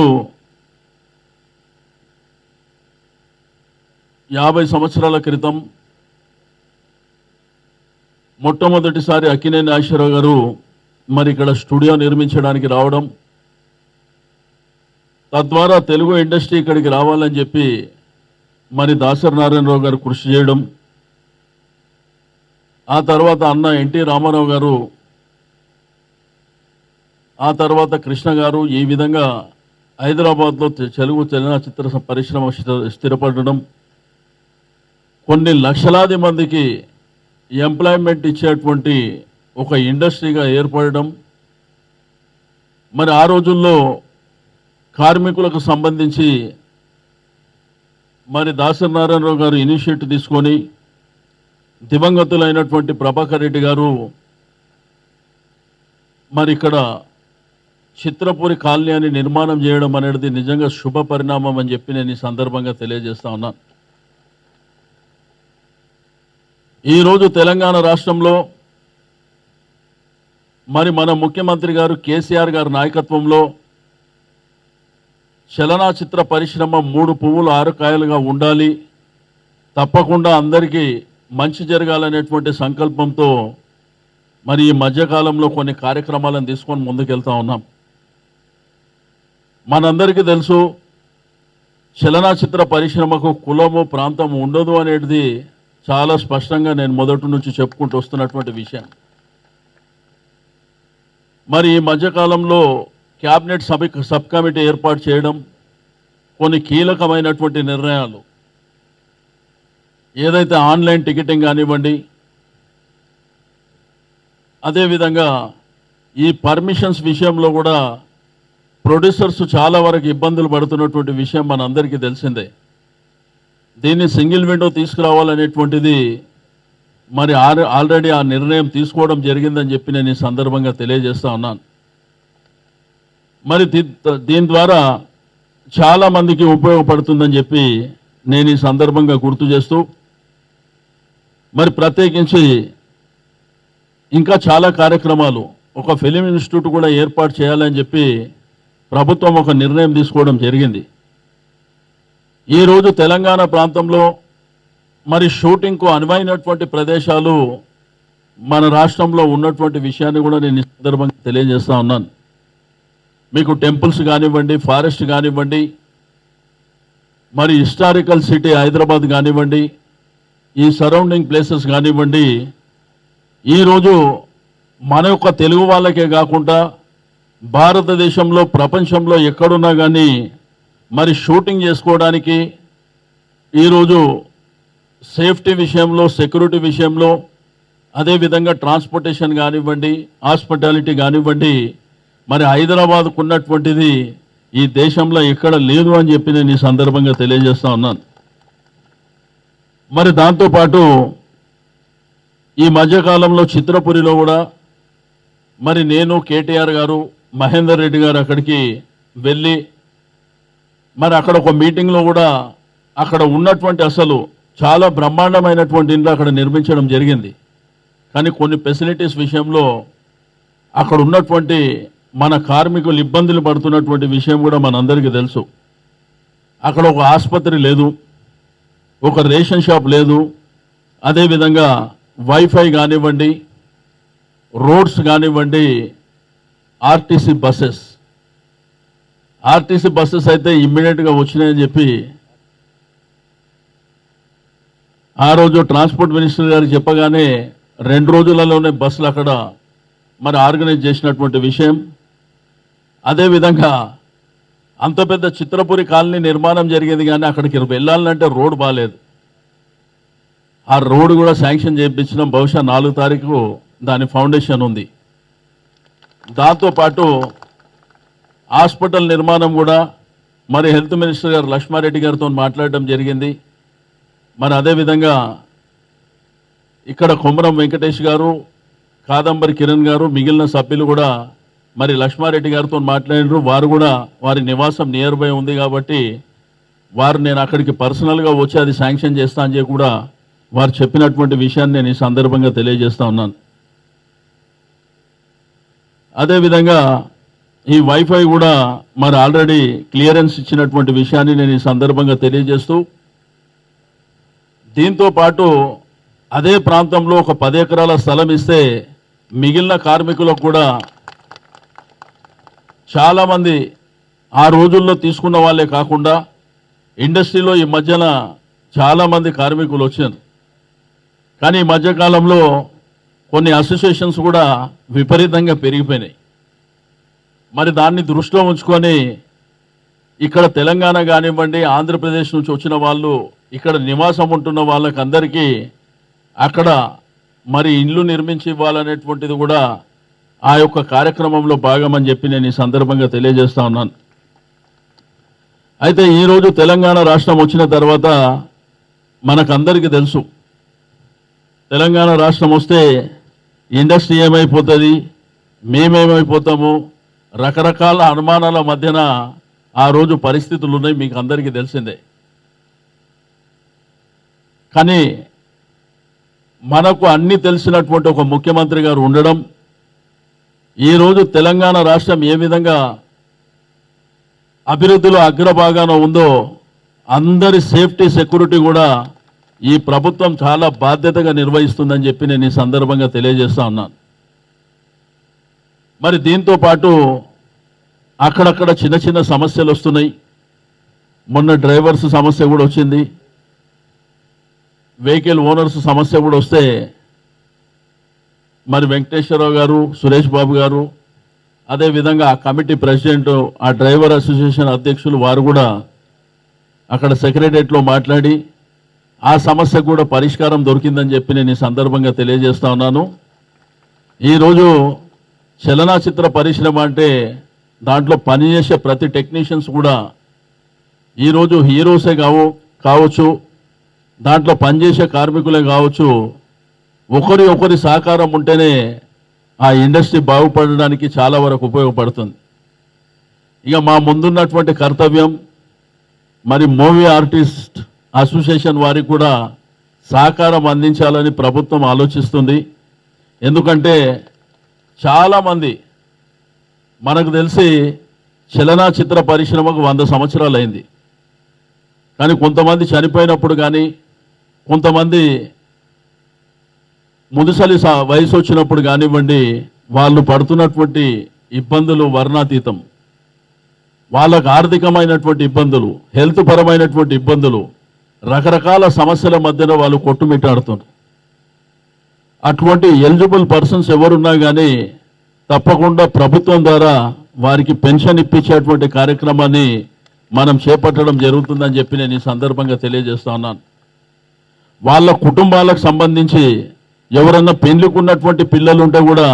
50 సంవత్సరాల క్రితం మొట్టమొదటిసారి అక్కినేని నాగేశ్వరరావు గారు మరి ఇక్కడ స్టూడియో నిర్మించడానికి రావడం, తద్వారా తెలుగు ఇండస్ట్రీ ఇక్కడికి రావాలని చెప్పి మరి దాసరి నారాయణరావు గారు కృషి చేయడం, ఆ తర్వాత అన్న ఎన్టీ రామారావు గారు, ఆ తర్వాత కృష్ణ గారు, ఈ విధంగా హైదరాబాద్లో తెలుగు చలనచిత్ర పరిశ్రమ స్థిరపడడం, కొన్ని లక్షలాది మందికి ఎంప్లాయ్మెంట్ ఇచ్చేటువంటి ఒక ఇండస్ట్రీగా ఏర్పడడం, మరి ఆ రోజుల్లో కార్మికులకు సంబంధించి మరి దాసరి నారాయణరావు గారు ఇనిషియేటివ్ తీసుకొని దివంగతులైనటువంటి ప్రభాకర్ రెడ్డి గారు మరి ఇక్కడ చిత్రపురి కాలనీ అని నిర్మాణం చేయడం అనేది నిజంగా శుభ పరిణామం అని చెప్పి నేను ఈ సందర్భంగా తెలియజేస్తా ఉన్నాను. ఈరోజు తెలంగాణ రాష్ట్రంలో మరి మన ముఖ్యమంత్రి గారు కేసీఆర్ గారి నాయకత్వంలో చలనచిత్ర పరిశ్రమ 3 పువ్వులు 6 కాయలుగా ఉండాలి, తప్పకుండా అందరికీ మంచి జరగాలనేటువంటి సంకల్పంతో మరి ఈ మధ్యకాలంలో కొన్ని కార్యక్రమాలను తీసుకొని ముందుకెళ్తా ఉన్నాం. మనందరికీ తెలుసు, చలనచిత్ర పరిశ్రమకు కులము ప్రాంతం ఉండదు అనేది చాలా స్పష్టంగా నేను మొదటి నుంచి చెప్పుకుంటూ వస్తున్నటువంటి విషయం. మరి ఈ మధ్యకాలంలో క్యాబినెట్ సబ్ కమిటీ ఏర్పాటు చేయడం, కొన్ని కీలకమైనటువంటి నిర్ణయాలు, ఏదైతే ఆన్లైన్ టికెటింగ్ కానివ్వండి, అదేవిధంగా ఈ పర్మిషన్స్ విషయంలో కూడా ప్రొడ్యూసర్స్ చాలా వరకు ఇబ్బందులు పడుతున్నటువంటి విషయం మనందరికీ తెలిసిందే. దీన్ని సింగిల్ విండో తీసుకురావాలనేటువంటిది మరి ఆల్రెడీ ఆ నిర్ణయం తీసుకోవడం జరిగిందని చెప్పి నేను ఈ సందర్భంగా తెలియజేస్తా ఉన్నాను. మరి దీని ద్వారా చాలా మందికి ఉపయోగపడుతుందని చెప్పి నేను ఈ సందర్భంగా గుర్తు చేస్తూ, మరి ప్రత్యేకించి ఇంకా చాలా కార్యక్రమాలు, ఒక ఫిలిం ఇన్స్టిట్యూట్ కూడా ఏర్పాటు చేయాలని చెప్పి ప్రభుత్వం ఒక నిర్ణయం తీసుకోవడం జరిగింది. ఈరోజు తెలంగాణ ప్రాంతంలో మరి షూటింగ్కు అనువైనటువంటి ప్రదేశాలు మన రాష్ట్రంలో ఉన్నటువంటి విషయాన్ని కూడా నేను ఈ సందర్భంగా తెలియజేస్తా ఉన్నాను. మీకు టెంపుల్స్ కానివ్వండి, ఫారెస్ట్ కానివ్వండి, మరి హిస్టారికల్ సిటీ హైదరాబాద్ కానివ్వండి, ఈ సరౌండింగ్ ప్లేసెస్ కానివ్వండి, ఈరోజు మన యొక్క తెలుగు వాళ్ళకే కాకుండా భారతదేశంలో ప్రపంచంలో ఎక్కడున్నా కానీ మరి షూటింగ్ చేసుకోవడానికి ఈరోజు సేఫ్టీ విషయంలో, సెక్యూరిటీ విషయంలో, అదేవిధంగా ట్రాన్స్పోర్టేషన్ కానివ్వండి, హాస్పిటాలిటీ కానివ్వండి, మరి హైదరాబాద్కు ఉన్నటువంటిది ఈ దేశంలో ఎక్కడ లేదు అని చెప్పి నేను ఈ సందర్భంగా తెలియజేస్తా ఉన్నాను. మరి దాంతోపాటు ఈ మధ్యకాలంలో చిత్రపురిలో కూడా మరి నేను, కేటీఆర్ గారు, మహేందర్ రెడ్డి గారు అక్కడికి వెళ్ళి మరి అక్కడ ఒక మీటింగ్లో కూడా అక్కడ ఉన్నటువంటి అసలు చాలా బ్రహ్మాండమైనటువంటి ఇండ్లు అక్కడ నిర్మించడం జరిగింది. కానీ కొన్ని ఫెసిలిటీస్ విషయంలో అక్కడ ఉన్నటువంటి మన కార్మికులు ఇబ్బందులు పడుతున్నటువంటి విషయం కూడా మనందరికీ తెలుసు. అక్కడ ఒక ఆసుపత్రి లేదు, ఒక రేషన్ షాప్ లేదు, అదేవిధంగా వైఫై కానివ్వండి, రోడ్స్ కానివ్వండి, ఆర్టీసీ బస్సెస్ అయితే ఇమ్మీడియట్గా వచ్చినాయని చెప్పి ఆ రోజు ట్రాన్స్పోర్ట్ మినిస్టర్ గారు చెప్పగానే 2 రోజులలోనే బస్సులు అక్కడ మరి ఆర్గనైజ్ చేసినటువంటి విషయం. అదేవిధంగా అంత పెద్ద చిత్రపురి కాలనీ నిర్మాణం జరిగేది, కానీ అక్కడికి వెళ్ళాలంటే రోడ్ బాగాలేదు. ఆ రోడ్డు కూడా శాంక్షన్ చేయించడం, బహుశా 4 తారీఖు దాని ఫౌండేషన్ ఉంది. దాంతోపాటు హాస్పిటల్ నిర్మాణం కూడా మరి హెల్త్ మినిస్టర్ గారు లక్ష్మారెడ్డి గారితో మాట్లాడడం జరిగింది. మరి అదేవిధంగా ఇక్కడ కొమరం వెంకటేష్ గారు, కాదంబరి కిరణ్ గారు, మిగిలిన సభ్యులు కూడా మరి లక్ష్మారెడ్డి గారితో మాట్లాడినారు. వారు కూడా వారి నివాసం నియర్ బై ఉంది కాబట్టి వారు నేను అక్కడికి పర్సనల్గా వచ్చి అది శాంక్షన్ చేస్తా అని చెప్పి కూడా వారు చెప్పినటువంటి విషయాన్ని నేను ఈ సందర్భంగా తెలియజేస్తా ఉన్నాను. అదేవిధంగా ఈ వైఫై కూడా మరి ఆల్రెడీ క్లియరెన్స్ ఇచ్చినటువంటి విషయాన్ని నేను ఈ సందర్భంగా తెలియజేస్తూ, దీంతో పాటు అదే ప్రాంతంలో ఒక 10 ఎకరాల స్థలం ఇస్తే మిగిలిన కార్మికులకు కూడా చాలామంది ఆ రోజుల్లో తీసుకున్న వాళ్ళే కాకుండా ఇండస్ట్రీలో ఈ మధ్యన చాలామంది కార్మికులు వచ్చారు. కానీ ఈ మధ్యకాలంలో కొన్ని అసోసియేషన్స్ కూడా విపరీతంగా పెరిగిపోయినాయి. మరి దాన్ని దృష్టిలో ఉంచుకొని ఇక్కడ తెలంగాణ కానివ్వండి, ఆంధ్రప్రదేశ్ నుంచి వచ్చిన వాళ్ళు ఇక్కడ నివాసం ఉంటున్న వాళ్ళకందరికీ అక్కడ మరి ఇల్లు నిర్మించి ఇవ్వాలనేటువంటిది కూడా ఆ యొక్క కార్యక్రమంలో భాగమని చెప్పి నేను ఈ సందర్భంగా తెలియజేస్తా ఉన్నాను. అయితే ఈరోజు తెలంగాణ రాష్ట్రం వచ్చిన తర్వాత మనకందరికీ తెలుసు, తెలంగాణ రాష్ట్రం వస్తే ఇండస్ట్రీ ఏమైపోతుంది, మేమేమైపోతాము, రకరకాల అనుమానాల మధ్యన ఆ రోజు పరిస్థితులు ఉన్నాయి, మీకు అందరికీ తెలిసిందే. కానీ మనకు అన్ని తెలిసినటువంటి ఒక ముఖ్యమంత్రి గారు ఉండడం, ఈరోజు తెలంగాణ రాష్ట్రం ఏ విధంగా అభివృద్ధిలో అగ్రభాగాన ఉందో అందరి సేఫ్టీ సెక్యూరిటీ కూడా ఈ ప్రభుత్వం చాలా బాధ్యతగా నిర్వహిస్తుందని చెప్పి నేను ఈ సందర్భంగా తెలియజేస్తా ఉన్నాను. మరి దీంతో పాటు అక్కడక్కడ చిన్న చిన్న సమస్యలు వస్తున్నాయి. మొన్న డ్రైవర్స్ సమస్య కూడా వచ్చింది, వెహికల్ ఓనర్స్ సమస్య కూడా వస్తే మరి వెంకటేశ్వరరావు గారు, సురేష్ బాబు గారు, అదేవిధంగా ఆ కమిటీ ప్రెసిడెంట్, ఆ డ్రైవర్ అసోసియేషన్ అధ్యక్షులు వారు కూడా అక్కడ సెక్రటరియట్లో మాట్లాడి ఆ సమస్య కూడా పరిష్కారం దొరికిందని చెప్పి నేను ఈ సందర్భంగా తెలియజేస్తా ఉన్నాను. ఈరోజు చలనచిత్ర పరిశ్రమ అంటే దాంట్లో పనిచేసే ప్రతి టెక్నీషియన్స్ కూడా ఈరోజు హీరోసే కావచ్చు, దాంట్లో పనిచేసే కార్మికులే కావచ్చు, ఒకరి సహకారం ఉంటేనే ఆ ఇండస్ట్రీ బాగుపడడానికి చాలా వరకు ఉపయోగపడుతుంది. ఇక మా ముందున్నటువంటి కర్తవ్యం మరి మూవీ ఆర్టిస్ట్ అసోసియేషన్ వారికి కూడా సహకారం అందించాలని ప్రభుత్వం ఆలోచిస్తుంది. ఎందుకంటే చాలామంది మనకు తెలిసి చలనచిత్ర పరిశ్రమకు 100 సంవత్సరాలు అయింది. కానీ కొంతమంది చనిపోయినప్పుడు కానీ, కొంతమంది ముదుసలి వయసు వచ్చినప్పుడు కానివ్వండి, వాళ్ళు పడుతున్నటువంటి ఇబ్బందులు వర్ణాతీతం. వాళ్ళకు ఆర్థికమైనటువంటి ఇబ్బందులు, హెల్త్ పరమైనటువంటి ఇబ్బందులు, రకరకాల సమస్యల మధ్యన వాళ్ళు కొట్టుమిట్టాడుతున్నారు. అటువంటి ఎలిజిబుల్ పర్సన్స్ ఎవరున్నా కానీ తప్పకుండా ప్రభుత్వం ద్వారా వారికి పెన్షన్ ఇప్పించేటువంటి కార్యక్రమాన్ని మనం చేపట్టడం జరుగుతుందని చెప్పి నేను ఈ సందర్భంగా తెలియజేస్తా ఉన్నాను. వాళ్ళ కుటుంబాలకు సంబంధించి ఎవరన్నా పెళ్లికున్నటువంటి పిల్లలు ఉంటే కూడా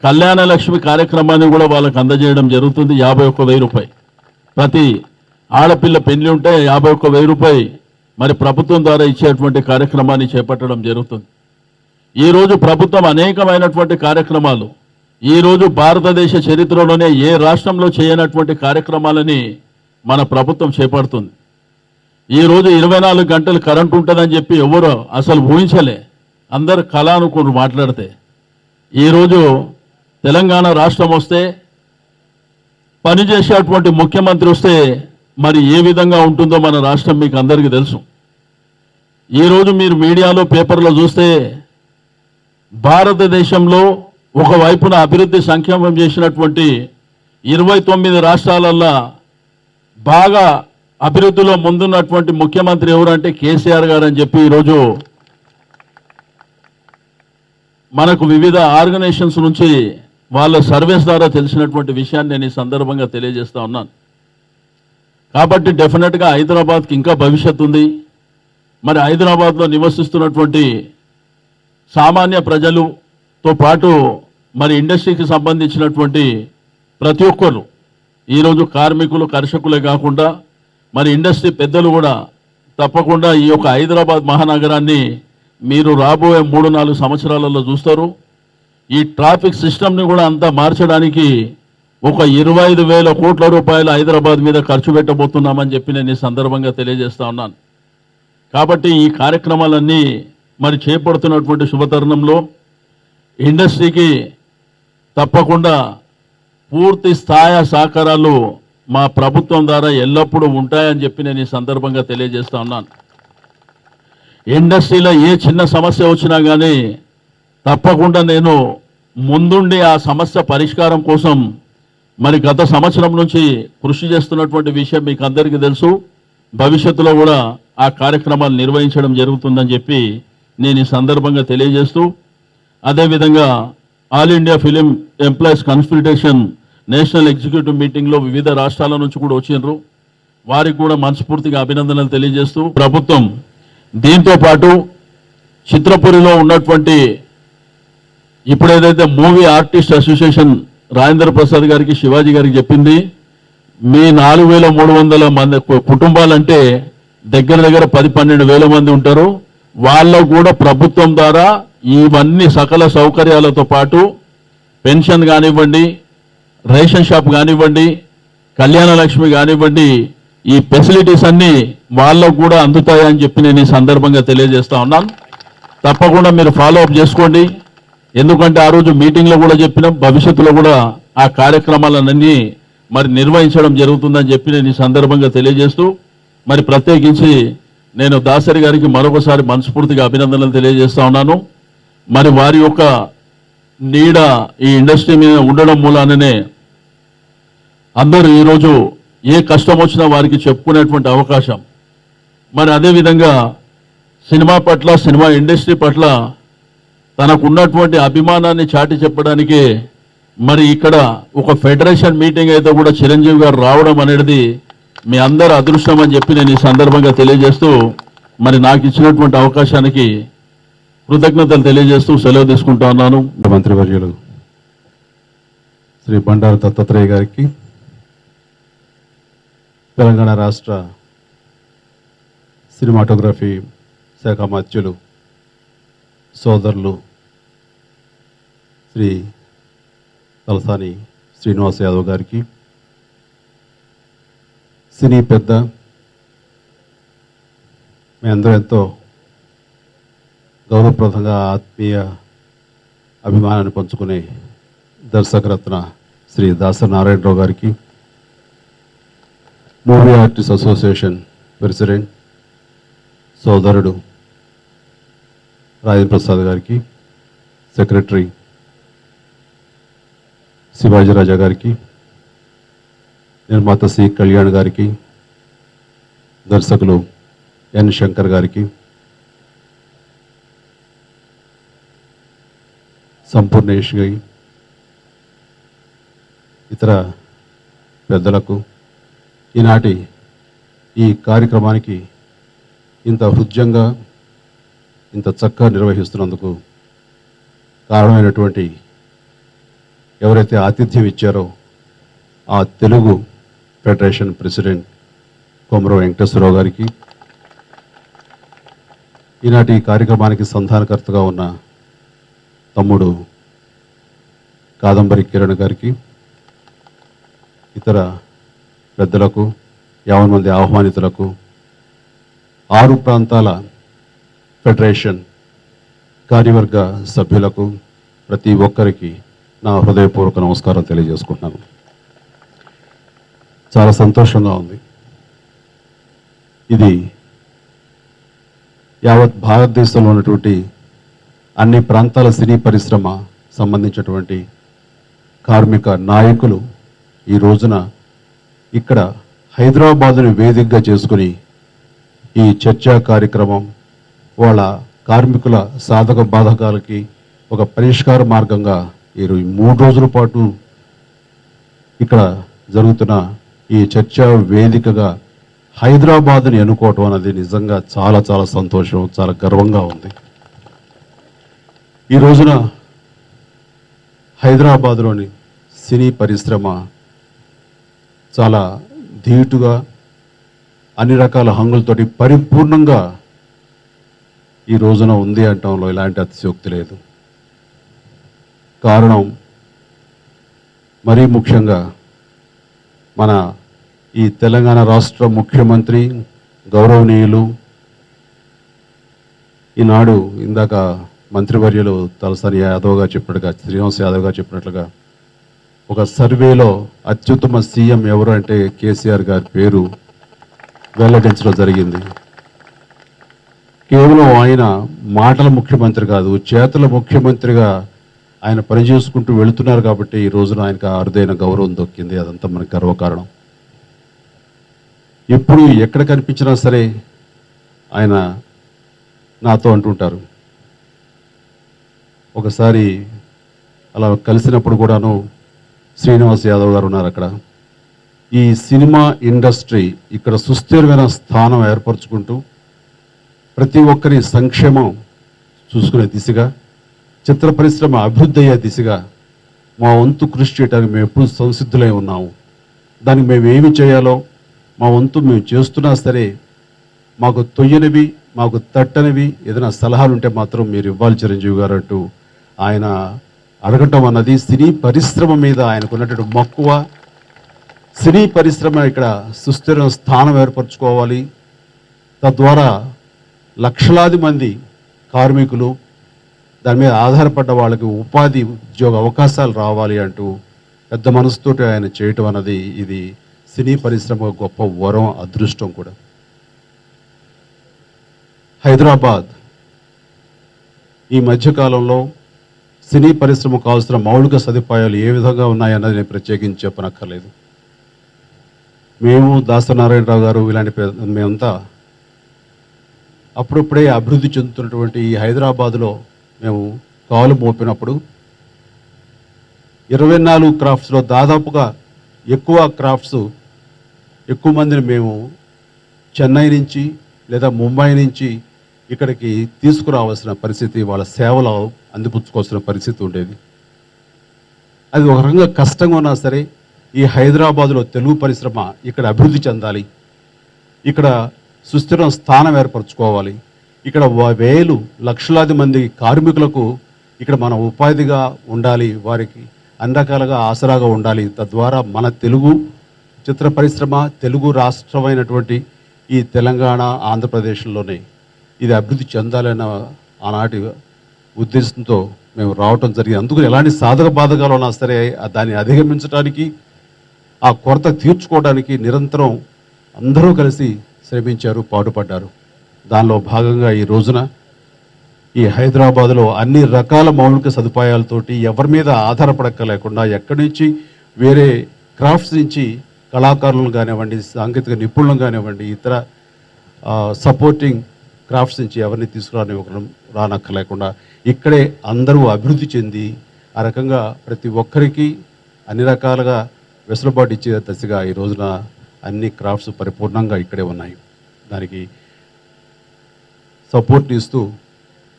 కళ్యాణ లక్ష్మి కార్యక్రమాన్ని కూడా వాళ్ళకి అందజేయడం జరుగుతుంది. 51,000 రూపాయలు ప్రతి ఆడపిల్ల పెళ్లి ఉంటే 51,000 రూపాయలు మరి ప్రభుత్వం ద్వారా ఇచ్చేటువంటి కార్యక్రమాన్ని చేపట్టడం జరుగుతుంది. ఈరోజు ప్రభుత్వం అనేకమైనటువంటి కార్యక్రమాలు, ఈరోజు భారతదేశ చరిత్రలోనే ఏ రాష్ట్రంలో చేయనటువంటి కార్యక్రమాలని మన ప్రభుత్వం చేపడుతుంది. ఈరోజు 24 గంటలు కరెంట్ ఉంటుందని చెప్పి ఎవరు అసలు ఊహించలే, అందరు కళ అనుకుని మాట్లాడితే ఈరోజు తెలంగాణ రాష్ట్రం వస్తే, పనిచేసేటువంటి ముఖ్యమంత్రి వస్తే మరి ఏ విధంగా ఉంటుందో మన రాష్ట్రం మీకు అందరికీ తెలుసు. ఈరోజు మీరు మీడియాలో పేపర్లో చూస్తే భారతదేశంలో ఒకవైపున అభివృద్ధి సంక్షేమం చేసినటువంటి 29 రాష్ట్రాలల్లో బాగా అభివృద్ధిలో ముందున్నటువంటి ముఖ్యమంత్రి ఎవరంటే కేసీఆర్ గారు అని చెప్పి ఈరోజు మనకు వివిధ ఆర్గనైజేషన్స్ నుంచి వాళ్ళ సర్వేస్ ద్వారా తెలిసినటువంటి విషయాన్ని నేను ఈ సందర్భంగా తెలియజేస్తా ఉన్నాను. కాబట్టి డెఫినెట్గా హైదరాబాద్కి ఇంకా భవిష్యత్తు ఉంది. మరి హైదరాబాద్లో నివసిస్తున్నటువంటి సామాన్య ప్రజలతో పాటు మరి ఇండస్ట్రీకి సంబంధించినటువంటి ప్రతి ఒక్కరు, ఈరోజు కార్మికులు, కర్షకులే కాకుండా మరి ఇండస్ట్రీ పెద్దలు కూడా తప్పకుండా ఈ యొక్క హైదరాబాద్ మహానగరాన్ని మీరు రాబోయే 3-4 సంవత్సరాలలో చూస్తారు. ఈ ట్రాఫిక్ సిస్టమ్ని కూడా అంతా మార్చడానికి ఒక 25,000 కోట్ల రూపాయలు హైదరాబాద్ మీద ఖర్చు పెట్టబోతున్నామని చెప్పి నేను ఈ సందర్భంగా తెలియజేస్తా ఉన్నాను. కాబట్టి ఈ కార్యక్రమాలన్నీ మరి చేపడుతున్నటువంటి శుభతరుణంలో ఇండస్ట్రీకి తప్పకుండా పూర్తి స్థాయి సహకారాలు మా ప్రభుత్వం ద్వారా ఎల్లప్పుడూ ఉంటాయని చెప్పి నేను ఈ సందర్భంగా తెలియజేస్తా ఉన్నాను. ఇండస్ట్రీలో ఏ చిన్న సమస్య వచ్చినా కానీ తప్పకుండా నేను ముందుండి ఆ సమస్య పరిష్కారం కోసం మరి గత సంవత్సరం నుంచి కృషి చేస్తున్నటువంటి విషయం మీకు అందరికీ తెలుసు. భవిష్యత్తులో కూడా ఆ కార్యక్రమాలు నిర్వహించడం జరుగుతుందని చెప్పి నేను ఈ సందర్భంగా తెలియజేస్తూ, అదేవిధంగా all India film employees consultation national executive మీటింగ్లో వివిధ రాష్ట్రాల నుంచి కూడా వచ్చిండ్రు. వారికి కూడా మనస్ఫూర్తిగా అభినందనలు తెలియజేస్తూ, ప్రభుత్వం దీంతో పాటు చిత్రపురిలో ఉన్నటువంటి ఇప్పుడు ఏదైతే movie artist association Rajendra Prasad గారికి, శివాజీ గారికి చెప్పింది, మీ 4,300 మంది కుటుంబాలంటే దగ్గర దగ్గర 10-12 మంది ఉంటారు. వాళ్ళకు కూడా ప్రభుత్వం ద్వారా ఇవన్నీ సకల సౌకర్యాలతో పాటు పెన్షన్ కానివ్వండి, రేషన్ షాప్ కానివ్వండి, కళ్యాణ లక్ష్మి కానివ్వండి, ఈ ఫెసిలిటీస్ అన్నీ వాళ్ళకు కూడా అందుతాయని చెప్పి నేను ఈ సందర్భంగా తెలియజేస్తా ఉన్నాను. తప్పకుండా మీరు ఫాలో అప్ చేసుకోండి. ఎందుకంటే ఆ రోజు మీటింగ్లో కూడా చెప్పినాం, భవిష్యత్తులో కూడా ఆ కార్యక్రమాలన్నీ మరి నిర్వహించడం జరుగుతుందని చెప్పి నేను ఈ సందర్భంగా తెలియజేస్తూ, మరి ప్రత్యేకించి నేను దాసరి గారికి మరొకసారి మనస్ఫూర్తిగా అభినందనలు తెలియజేస్తా ఉన్నాను. మరి వారి యొక్క నీడ ఈ ఇండస్ట్రీ మీద ఉండడం మూలాననే అందరూ ఈరోజు ఏ కష్టం వచ్చినా వారికి చెప్పుకునేటువంటి అవకాశం. మరి అదేవిధంగా సినిమా పట్ల, సినిమా ఇండస్ట్రీ పట్ల తనకున్నటువంటి అభిమానాన్ని చాటి చెప్పడానికి మరి ఇక్కడ ఒక ఫెడరేషన్ మీటింగ్ అయితే కూడా చిరంజీవి గారు రావడం అనేది మీ అందరి అదృష్టం అని చెప్పి నేను ఈ సందర్భంగా తెలియజేస్తూ, మరి నాకు ఇచ్చినటువంటి అవకాశానికి కృతజ్ఞతలు తెలియజేస్తూ సెలవు తీసుకుంటా ఉన్నాను. మంత్రివర్యులు శ్రీ బండారు దత్తాత్రేయ గారికి, తెలంగాణ రాష్ట్ర సినిమాటోగ్రఫీ శాఖ మధ్యులు సోదరులు శ్రీ తలసాని శ్రీనివాస్ యాదవ్ గారికి, సినీ పెద్ద, మీ అందరూ ఎంతో గౌరవప్రదంగా ఆత్మీయ అభిమానాన్ని పంచుకునే దర్శకరత్న శ్రీ దాసరి నారాయణరావు గారికి, మూవీ ఆర్టిస్ట్ అసోసియేషన్ ప్రెసిడెంట్ సోదరుడు రాజేంద్ర ప్రసాద్ గారికి, సెక్రటరీ శివాజీ రాజా గారికి, నిర్మాత సి కళ్యాణ్ గారికి, దర్శకులు ఎన్ శంకర్ గారికి, సంపూర్ణేష్ గారి, ఇతర పెద్దలకు, ఈనాటి ఈ కార్యక్రమానికి ఇంత హృద్యంగా ఇంత చక్కగా నిర్వహిస్తున్నందుకు కారణమైనటువంటి ఎవరైతే ఆతిథ్యం ఇచ్చారో ఆ తెలుగు ఫెడరేషన్ ప్రెసిడెంట్ కొమరం వెంకటేశ్వరరావు గారికి, ఈనాటి ఈ కార్యక్రమానికి సంధానకర్తగా ఉన్న తమ్ముడు కాదంబరి కిరణ్ గారికి, ఇతర పెద్దలకు, 50 మంది ఆహ్వానితులకు, 6 ప్రాంతాల ఫెడరేషన్ కార్యవర్గ సభ్యులకు, ప్రతి ఒక్కరికి నా హృదయపూర్వక నమస్కారం తెలియజేసుకుంటున్నాను. చాలా సంతోషంగా ఉంది. ఇది యావత్ భారతదేశంలో ఉన్నటువంటి అన్ని ప్రాంతాల సినీ పరిశ్రమ సంబంధించినటువంటి కార్మిక నాయకులు ఈ రోజున ఇక్కడ హైదరాబాదుని వేదికగా చేసుకుని ఈ చర్చా కార్యక్రమం వాళ్ళ కార్మికుల సాధక బాధకాలకి ఒక పరిష్కార మార్గంగా ఈ 3 రోజుల పాటు ఇక్కడ జరుగుతున్న ఈ చర్చా వేదికగా హైదరాబాద్ని ఎన్నుకోవటం అనేది నిజంగా చాలా చాలా సంతోషం, చాలా గర్వంగా ఉంది. ఈ రోజున హైదరాబాద్లోని సినీ పరిశ్రమ చాలా ధీటుగా అన్ని రకాల హంగులతోటి పరిపూర్ణంగా ఈ రోజున ఉంది అంటంలో ఎలాంటి అతిశయోక్తి లేదు. కారణం మరీ ముఖ్యంగా మన ఈ తెలంగాణ రాష్ట్ర ముఖ్యమంత్రి గౌరవనీయులు, ఈనాడు ఇందాక మంత్రివర్యులు తలసాని యాదవ్ గారు చెప్పినట్టుగా, శ్రీనివాస్ యాదవ్ గారు చెప్పినట్లుగా ఒక సర్వేలో అత్యుత్తమ సీఎం ఎవరు అంటే కేసీఆర్ గారి పేరు వెల్లడించడం జరిగింది. కేవలం ఆయన మాటల ముఖ్యమంత్రి కాదు, చేతుల ముఖ్యమంత్రిగా ఆయన పనిచేసుకుంటూ వెళుతున్నారు కాబట్టి ఈ రోజున ఆయనకు అరుదైన గౌరవం దొక్కింది. అదంతా మనకు గర్వకారణం. ఎప్పుడు ఎక్కడ కనిపించినా సరే ఆయన నాతో అంటుంటారు. ఒకసారి అలా కలిసినప్పుడు కూడాను శ్రీనివాస్ యాదవ్ గారు ఉన్నారు అక్కడ. ఈ సినిమా ఇండస్ట్రీ ఇక్కడ సుస్థిరమైన స్థానం ఏర్పరచుకుంటూ ప్రతి ఒక్కరి సంక్షేమం చూసుకునే దిశగా, చిత్ర పరిశ్రమ అభివృద్ధి అయ్యే దిశగా మా వంతు కృషి చేయడానికి మేము ఎప్పుడు సంసిద్ధులై ఉన్నాము. దానికి మేము ఏమి చేయాలో మా వంతు మేము చేస్తున్నా సరే మాకు తొయ్యనివి, మాకు తట్టనివి ఏదైనా సలహాలు ఉంటే మాత్రం మీరు ఇవ్వాలి చిరంజీవి గారు అంటూ ఆయన అడగటం అన్నది సినీ పరిశ్రమ మీద ఆయనకున్నటువంటి మక్కువ. సినీ పరిశ్రమ ఇక్కడ సుస్థిర స్థానం ఏర్పరచుకోవాలి, తద్వారా లక్షలాది మంది కార్మికులు దాని మీద ఆధారపడ్డ వాళ్ళకి ఉపాధి ఉద్యోగ అవకాశాలు రావాలి అంటూ పెద్ద మనసుతోటి ఆయన చేయటం అన్నది ఇది సినీ పరిశ్రమ గొప్ప వరం, అదృష్టం కూడా. హైదరాబాద్ ఈ మధ్యకాలంలో సినీ పరిశ్రమకు కావాల్సిన మౌలిక సదుపాయాలు ఏ విధంగా ఉన్నాయన్నది నేను ప్రత్యేకించి చెప్పనక్కర్లేదు. మేము దాసనారాయణరావు గారు ఇలాంటి మేమంతా అప్పుడప్పుడే అభివృద్ధి చెందుతున్నటువంటి ఈ హైదరాబాదులో మేము కాలు మోపినప్పుడు 24 క్రాఫ్ట్స్లో దాదాపుగా ఎక్కువ క్రాఫ్ట్స్ ఎక్కువ మందిని మేము చెన్నై నుంచి లేదా ముంబై నుంచి ఇక్కడికి తీసుకురావాల్సిన పరిస్థితి, వాళ్ళ సేవలు అందిపుచ్చుకోవాల్సిన పరిస్థితి ఉండేది. అది ఒక రకంగా కష్టంగా ఉన్నా సరే ఈ హైదరాబాదులో తెలుగు పరిశ్రమ ఇక్కడ అభివృద్ధి చెందాలి, ఇక్కడ సుస్థిర స్థానం ఏర్పరచుకోవాలి, ఇక్కడ వేలు లక్షలాది మంది కార్మికులకు ఇక్కడ మన ఉపాధిగా ఉండాలి, వారికి అన్ని రకాలుగా ఆసరాగా ఉండాలి. తద్వారా మన తెలుగు చిత్ర పరిశ్రమ తెలుగు రాష్ట్రమైనటువంటి ఈ తెలంగాణ ఆంధ్రప్రదేశ్లోనే ఇది అభివృద్ధి చెందాలన్న ఆనాటి ఉద్దేశంతో మేము రావటం జరిగింది. అందుకు ఎలాంటి సాధక బాధకాలు ఉన్నా సరే దాన్ని అధిగమించడానికి, ఆ కొరత తీర్చుకోవడానికి నిరంతరం అందరూ కలిసి శ్రమించారు, పాటుపడ్డారు. దానిలో భాగంగా ఈ రోజున ఈ హైదరాబాదులో అన్ని రకాల మౌలిక సదుపాయాలతోటి ఎవరి మీద ఆధారపడక్కలేకుండా ఎక్కడి నుంచి వేరే క్రాఫ్ట్స్ నుంచి కళాకారులను కానివ్వండి, సాంకేతిక నిపుణులను కానివ్వండి, ఇతర సపోర్టింగ్ క్రాఫ్ట్స్ నుంచి ఎవరిని రానక్కర్లేకుండా ఇక్కడే అందరూ అభివృద్ధి చెంది ఆ రకంగా ప్రతి ఒక్కరికి అన్ని రకాలుగా వెసులుబాటు ఇచ్చే దశగా ఈ రోజున అన్ని క్రాఫ్ట్స్ పరిపూర్ణంగా ఇక్కడే ఉన్నాయి. దానికి సపోర్ట్ ఇస్తూ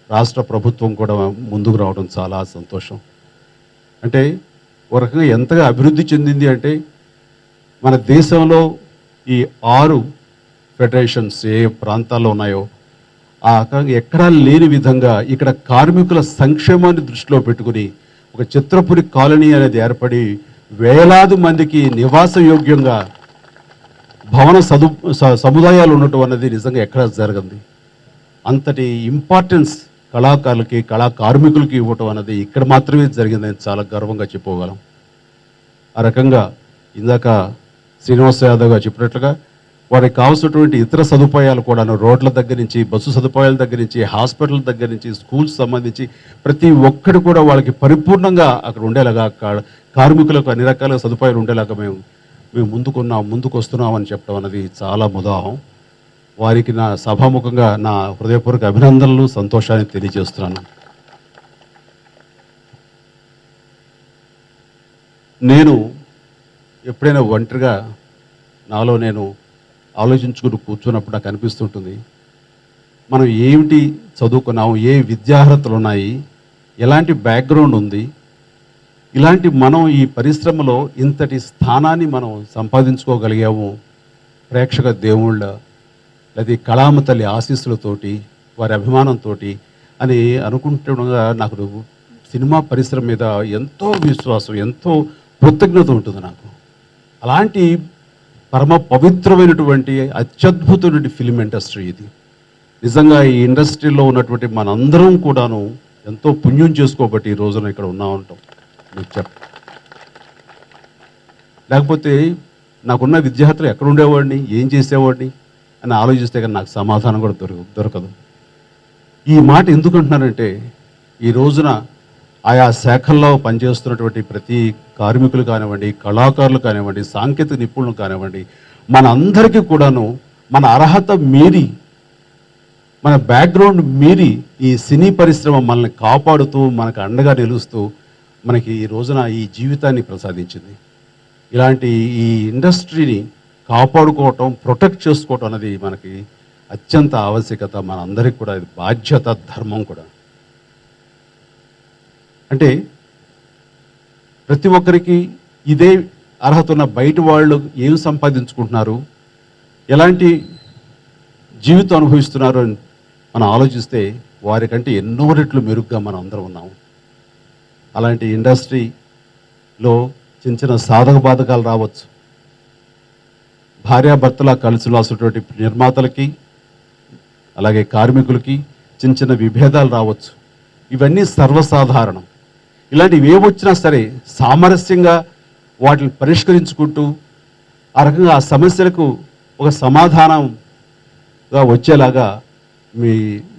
రాష్ట్ర ప్రభుత్వం కూడా ముందుకు రావడం చాలా సంతోషం. అంటే ఒక రకంగా ఎంతగా అభివృద్ధి చెందింది అంటే మన దేశంలో ఈ 6 ఫెడరేషన్స్ ఏ ప్రాంతాల్లో ఉన్నాయో ఆ ఎక్కడా లేని విధంగా ఇక్కడ కార్మికుల సంక్షేమాన్ని దృష్టిలో పెట్టుకుని ఒక చిత్రపురి కాలనీ అనేది ఏర్పడి వేలాది మందికి నివాస యోగ్యంగా భవన సముదాయాలు ఉండటం అన్నది నిజంగా ఎక్కడ జరగంది. అంతటి ఇంపార్టెన్స్ కళాకారులకి, కళా కార్మికులకి ఇవ్వటం అన్నది ఇక్కడ మాత్రమే జరిగిందని చాలా గర్వంగా చెప్పుకోగలం. ఆ రకంగా ఇందాక శ్రీనివాస్ యాదవ్ గారు చెప్పినట్లుగా వారికి కావాల్సినటువంటి ఇతర సదుపాయాలు కూడా రోడ్ల దగ్గర నుంచి, బస్సు సదుపాయాల దగ్గర నుంచి, హాస్పిటల్ దగ్గర నుంచి, స్కూల్స్ సంబంధించి ప్రతి ఒక్కటి కూడా వాళ్ళకి పరిపూర్ణంగా అక్కడ ఉండేలాగా, కార్మికులకు అన్ని రకాల సదుపాయాలు ఉండేలాగా మేము ముందుకు వస్తున్నామని చెప్పడం అనేది చాలా ముదాహం. వారికి నా సభాముఖంగా నా హృదయపూర్వక అభినందనలు, సంతోషాన్ని తెలియజేస్తున్నాను. నేను ఎప్పుడైనా ఒంటరిగా నాలో నేను ఆలోచించుకుని కూర్చున్నప్పుడు నాకు అనిపిస్తుంటుంది, మనం ఏమిటి చదువుకున్నాము, ఏ విద్యార్హతలు ఉన్నాయి, ఎలాంటి బ్యాక్గ్రౌండ్ ఉంది, ఇలాంటి మనం ఈ పరిశ్రమలో ఇంతటి స్థానాన్ని మనం సంపాదించుకోగలిగాము ప్రేక్షక దేవుళ్ళ లేదా కళామ తల్లి ఆశీస్సులతోటి, వారి అభిమానంతో అని అనుకుంటుండగా నాకు సినిమా పరిశ్రమ మీద ఎంతో విశ్వాసం, ఎంతో కృతజ్ఞత ఉంటుంది నాకు. అలాంటి పరమ పవిత్రమైనటువంటి అత్యద్భుతమైన ఫిల్మ్ ఇండస్ట్రీ ఇది. నిజంగా ఈ ఇండస్ట్రీలో ఉన్నటువంటి మనందరం కూడాను ఎంతో పుణ్యం చేసుకోబట్టి ఈ రోజున ఇక్కడ ఉన్నామంటాం. మీకు లేకపోతే నాకున్న విద్యార్థులు ఎక్కడ ఉండేవాడిని, ఏం చేసేవాడిని అని ఆలోచిస్తే కానీ నాకు సమాధానం కూడా దొరకదు. ఈ మాట ఎందుకు అంటున్నానంటే ఈ రోజున ఆయా శాఖల్లో పనిచేస్తున్నటువంటి ప్రతి కార్మికులు కానివ్వండి, కళాకారులు కానివ్వండి, సాంకేతిక నిపుణులు కానివ్వండి, మన అందరికీ కూడాను మన అర్హత మీరి, మన బ్యాక్గ్రౌండ్ మీరి ఈ సినీ పరిశ్రమ మనల్ని కాపాడుతూ మనకు అండగా నిలుస్తూ మనకి ఈ రోజున ఈ జీవితాన్ని ప్రసాదించింది. ఇలాంటి ఈ ఇండస్ట్రీని కాపాడుకోవటం, ప్రొటెక్ట్ చేసుకోవటం అనేది మనకి అత్యంత ఆవశ్యకత, మన అందరికి కూడా ఇది బాధ్యత, ధర్మం కూడా. అంటే ప్రతి ఒక్కరికి ఇదే అర్హత ఉన్న బయట వాళ్ళు ఏం సంపాదించుకుంటున్నారు, ఎలాంటి జీవితం అనుభవిస్తున్నారు అని మనం ఆలోచిస్తే వారికంటే ఎన్నో రెట్లు మెరుగ్గా మనం అందరం ఉన్నాము. అలాంటి ఇండస్ట్రీలో చిన్న చిన్న సాధక బాధకాలు రావచ్చు. భార్యాభర్తలా కలిసి రాసినటువంటి నిర్మాతలకి అలాగే కార్మికులకి చిన్న చిన్న విభేదాలు రావచ్చు. ఇవన్నీ సర్వసాధారణం. ఇలాంటివి ఏవొచ్చినా సరే సామరస్యంగా వాటిని పరిష్కరించుకుంటూ ఆ రకంగా ఆ సమస్యలకు ఒక సమాధానంగా వచ్చేలాగా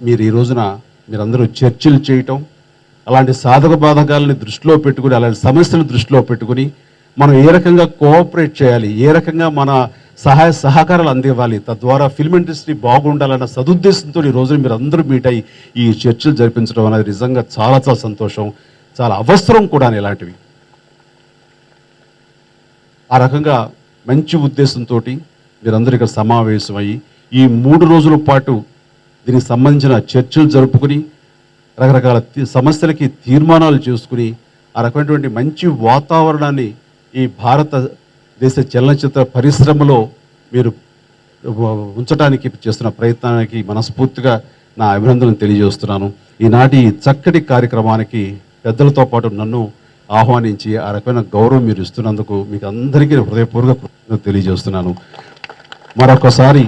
మీరు ఈ రోజున మీరందరూ చర్చలు చేయటం, అలాంటి సాధక బాధకాలని దృష్టిలో పెట్టుకుని, అలాంటి సమస్యలను దృష్టిలో పెట్టుకుని మనం ఏ రకంగా కోఆపరేట్ చేయాలి, ఏ రకంగా మన సహాయ సహకారాలు అందివ్వాలి, తద్వారా ఫిల్మ్ ఇండస్ట్రీ బాగుండాలన్న సదుద్దేశంతో ఈ రోజున మీరు అందరూ మీట్ అయ్యి ఈ చర్చలు జరిపించడం అనేది నిజంగా చాలా చాలా సంతోషం, చాలా అవసరం కూడా ఇలాంటివి. ఆ రకంగా మంచి ఉద్దేశంతో మీరందరూ ఇక్కడ సమావేశమయ్యి ఈ 3 రోజుల పాటు దీనికి సంబంధించిన చర్చలు జరుపుకుని రకరకాల సమస్యలకి తీర్మానాలు చేసుకుని ఆ రకమైనటువంటి మంచి వాతావరణాన్ని ఈ భారతదేశ చలనచిత్ర పరిశ్రమలో మీరు ఉంచడానికి చేస్తున్న ప్రయత్నానికి మనస్ఫూర్తిగా నా అభినందనలు తెలియజేస్తున్నాను. ఈనాటి చక్కటి కార్యక్రమానికి పెద్దలతో పాటు నన్ను ఆహ్వానించి ఆ రకమైన గౌరవం మీరు ఇస్తున్నందుకు మీకు అందరికీ హృదయపూర్వక కృతజ్ఞతలు తెలియజేస్తున్నాను. మరొకసారి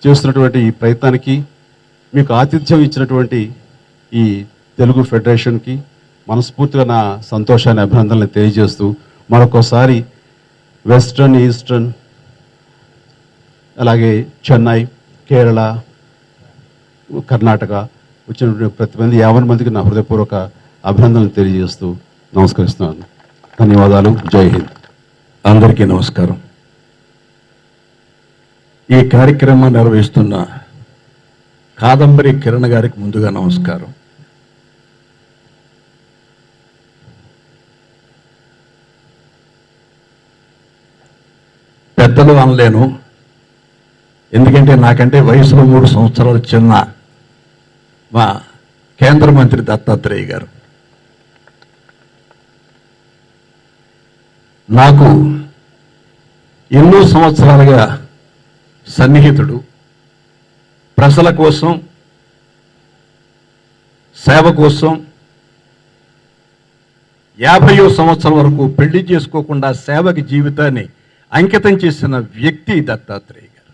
చేస్తున్నటువంటి ఈ ప్రయత్నానికి మీకు ఆతిథ్యం ఇచ్చినటువంటి ఈ తెలుగు ఫెడరేషన్కి మనస్ఫూర్తిగా నా సంతోషాన్ని, అభినందనలు తెలియజేస్తూ మరొకసారి వెస్ట్రన్, ఈస్టర్న్, అలాగే చెన్నై, కేరళ, కర్ణాటక వచ్చినటువంటి ప్రతి మంది 50 మందికి నా హృదయపూర్వక అభినందనలు తెలియజేస్తూ నమస్కరిస్తున్నాను. ధన్యవాదాలు. జై హింద్. అందరికీ నమస్కారం. ఈ కార్యక్రమాన్ని నిర్వహిస్తున్న కాదంబరి కిరణ్ గారికి ముందుగా నమస్కారం. పెద్దలు అనలేను, ఎందుకంటే నాకంటే వయసులో 3 సంవత్సరాలు చిన్న మా కేంద్ర మంత్రి దత్తాత్రేయ గారు నాకు ఎన్నో సంవత్సరాలుగా సన్నిహితుడు. ప్రజల కోసం, సేవ కోసం 50వ సంవత్సరం వరకు పెళ్లి చేసుకోకుండా సేవకి జీవితాన్ని అంకితం చేసిన వ్యక్తి దత్తాత్రేయ గారు.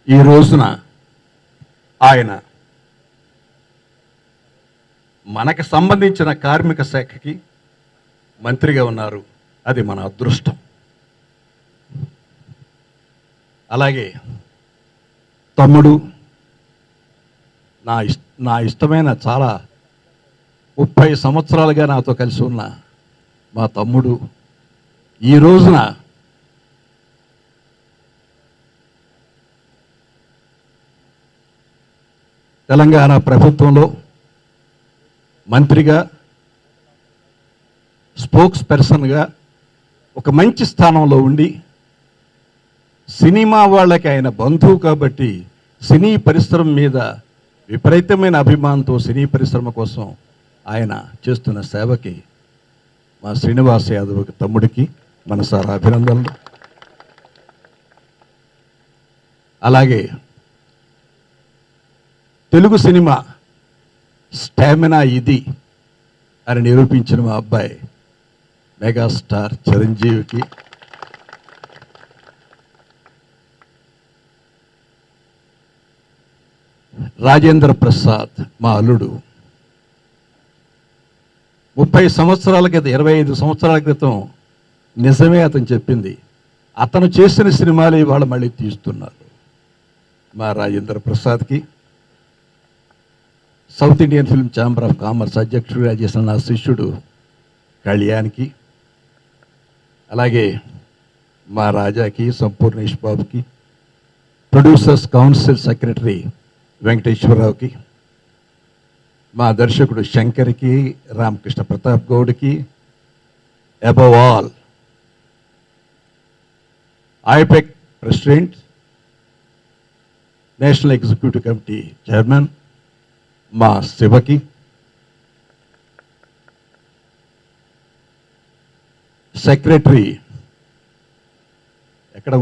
ఈ రోజున ఆయన మనకు సంబంధించిన కార్మిక శాఖకి మంత్రిగా ఉన్నారు. అది మన అదృష్టం. అలాగే తమ్ముడు, నా ఇష్టమైన చాలా 30 సంవత్సరాలుగా నాతో కలిసి ఉన్న మా తమ్ముడు ఈ రోజున తెలంగాణ ప్రభుత్వంలో మంత్రిగా, స్పోక్స్ పర్సన్గా ఒక మంచి స్థానంలో ఉండి, సినిమా వాళ్ళకి ఆయన బంధువు కాబట్టి సినీ పరిశ్రమ మీద విపరీతమైన అభిమానంతో సినీ పరిశ్రమ కోసం ఆయన చేస్తున్న సేవకి మా శ్రీనివాస్ యాదవ్ తమ్ముడికి మనసారా అభినందనలు. అలాగే తెలుగు సినిమా స్టామినా ఇది అని నిరూపించిన మా అబ్బాయి మెగాస్టార్ చిరంజీవికి, రాజేంద్ర ప్రసాద్ మా అల్లుడు 30 సంవత్సరాల క్రితం, 25 సంవత్సరాల క్రితం నిజమే అతను చెప్పింది, అతను చేసిన సినిమాలు ఇవాళ మళ్ళీ తీస్తున్నారు. మా రాజేంద్ర ప్రసాద్కి, South Indian film chamber of commerce అధ్యక్షుడిగా చేసిన నా శిష్యుడు కళ్యాణ్కి, అలాగే మా రాజాకి, సంపూర్ణేష్ బాబుకి, ప్రొడ్యూసర్స్ కౌన్సిల్ సెక్రటరీ వెంకటేశ్వరరావుకి, మా దర్శకుడు శంకర్కి, రామకృష్ణ ప్రతాప్ గౌడ్కి, అబవ్ ఆల్ ఐపెక్ president, national executive committee chairman మా శివకి, సెక్రటరీ ఎక్కడ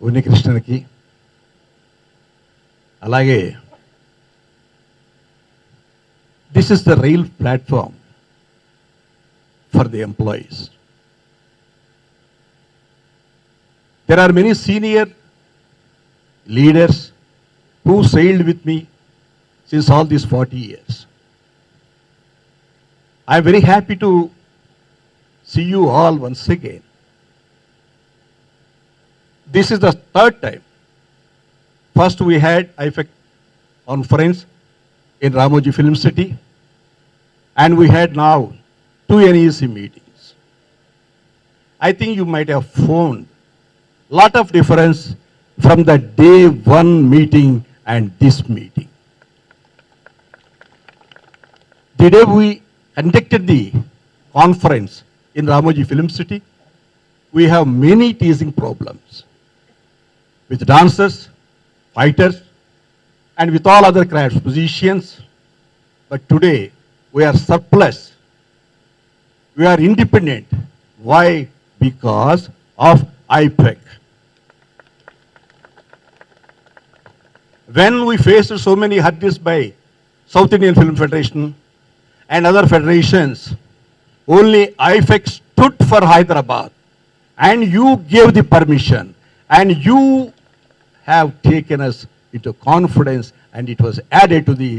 ఉనికృష్ణన్కి, అలాగే this is the real platform for the employees. There are many senior leaders who sailed with me since all these 40 years. I am very happy to see you all once again. This is the third time. First we had IFEC conference in Ramoji Film City, and we had now 2 NEC meetings. I think you might have found lot of difference from the day one meeting and this meeting. The day we conducted the conference in Ramoji Film City, we have many teasing problems with dancers, fighters, and with all other crafts, musicians. But today we are surplus. We are independent. Why? Because of IPEC. When we faced so many hurdles by South Indian Film Federation and other federations, only IFEC stood for Hyderabad, and you gave the permission, and you have taken us into confidence, and it was added to the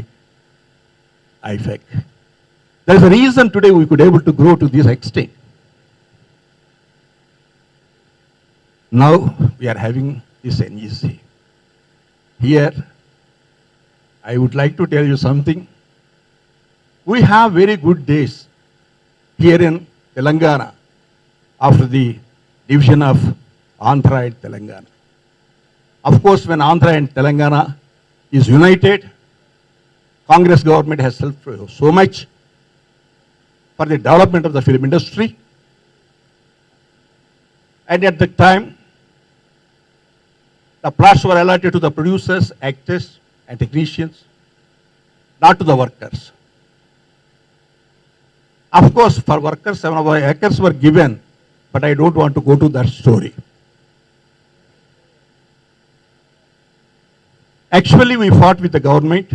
IFEC. There is a reason today we could able to grow to this extent. Now we are having this NEC. Here, I would like to tell you something. We have very good days here in Telangana after the division of Andhra and Telangana. Of course, when Andhra and Telangana is united, Congress government has helped so much for the development of the film industry. And at the time, the plots were allotted to the producers, actors, and technicians, not to the workers. Of course, for workers, 7 acres were given, but I don't want to go to that story. Actually, we fought with the government,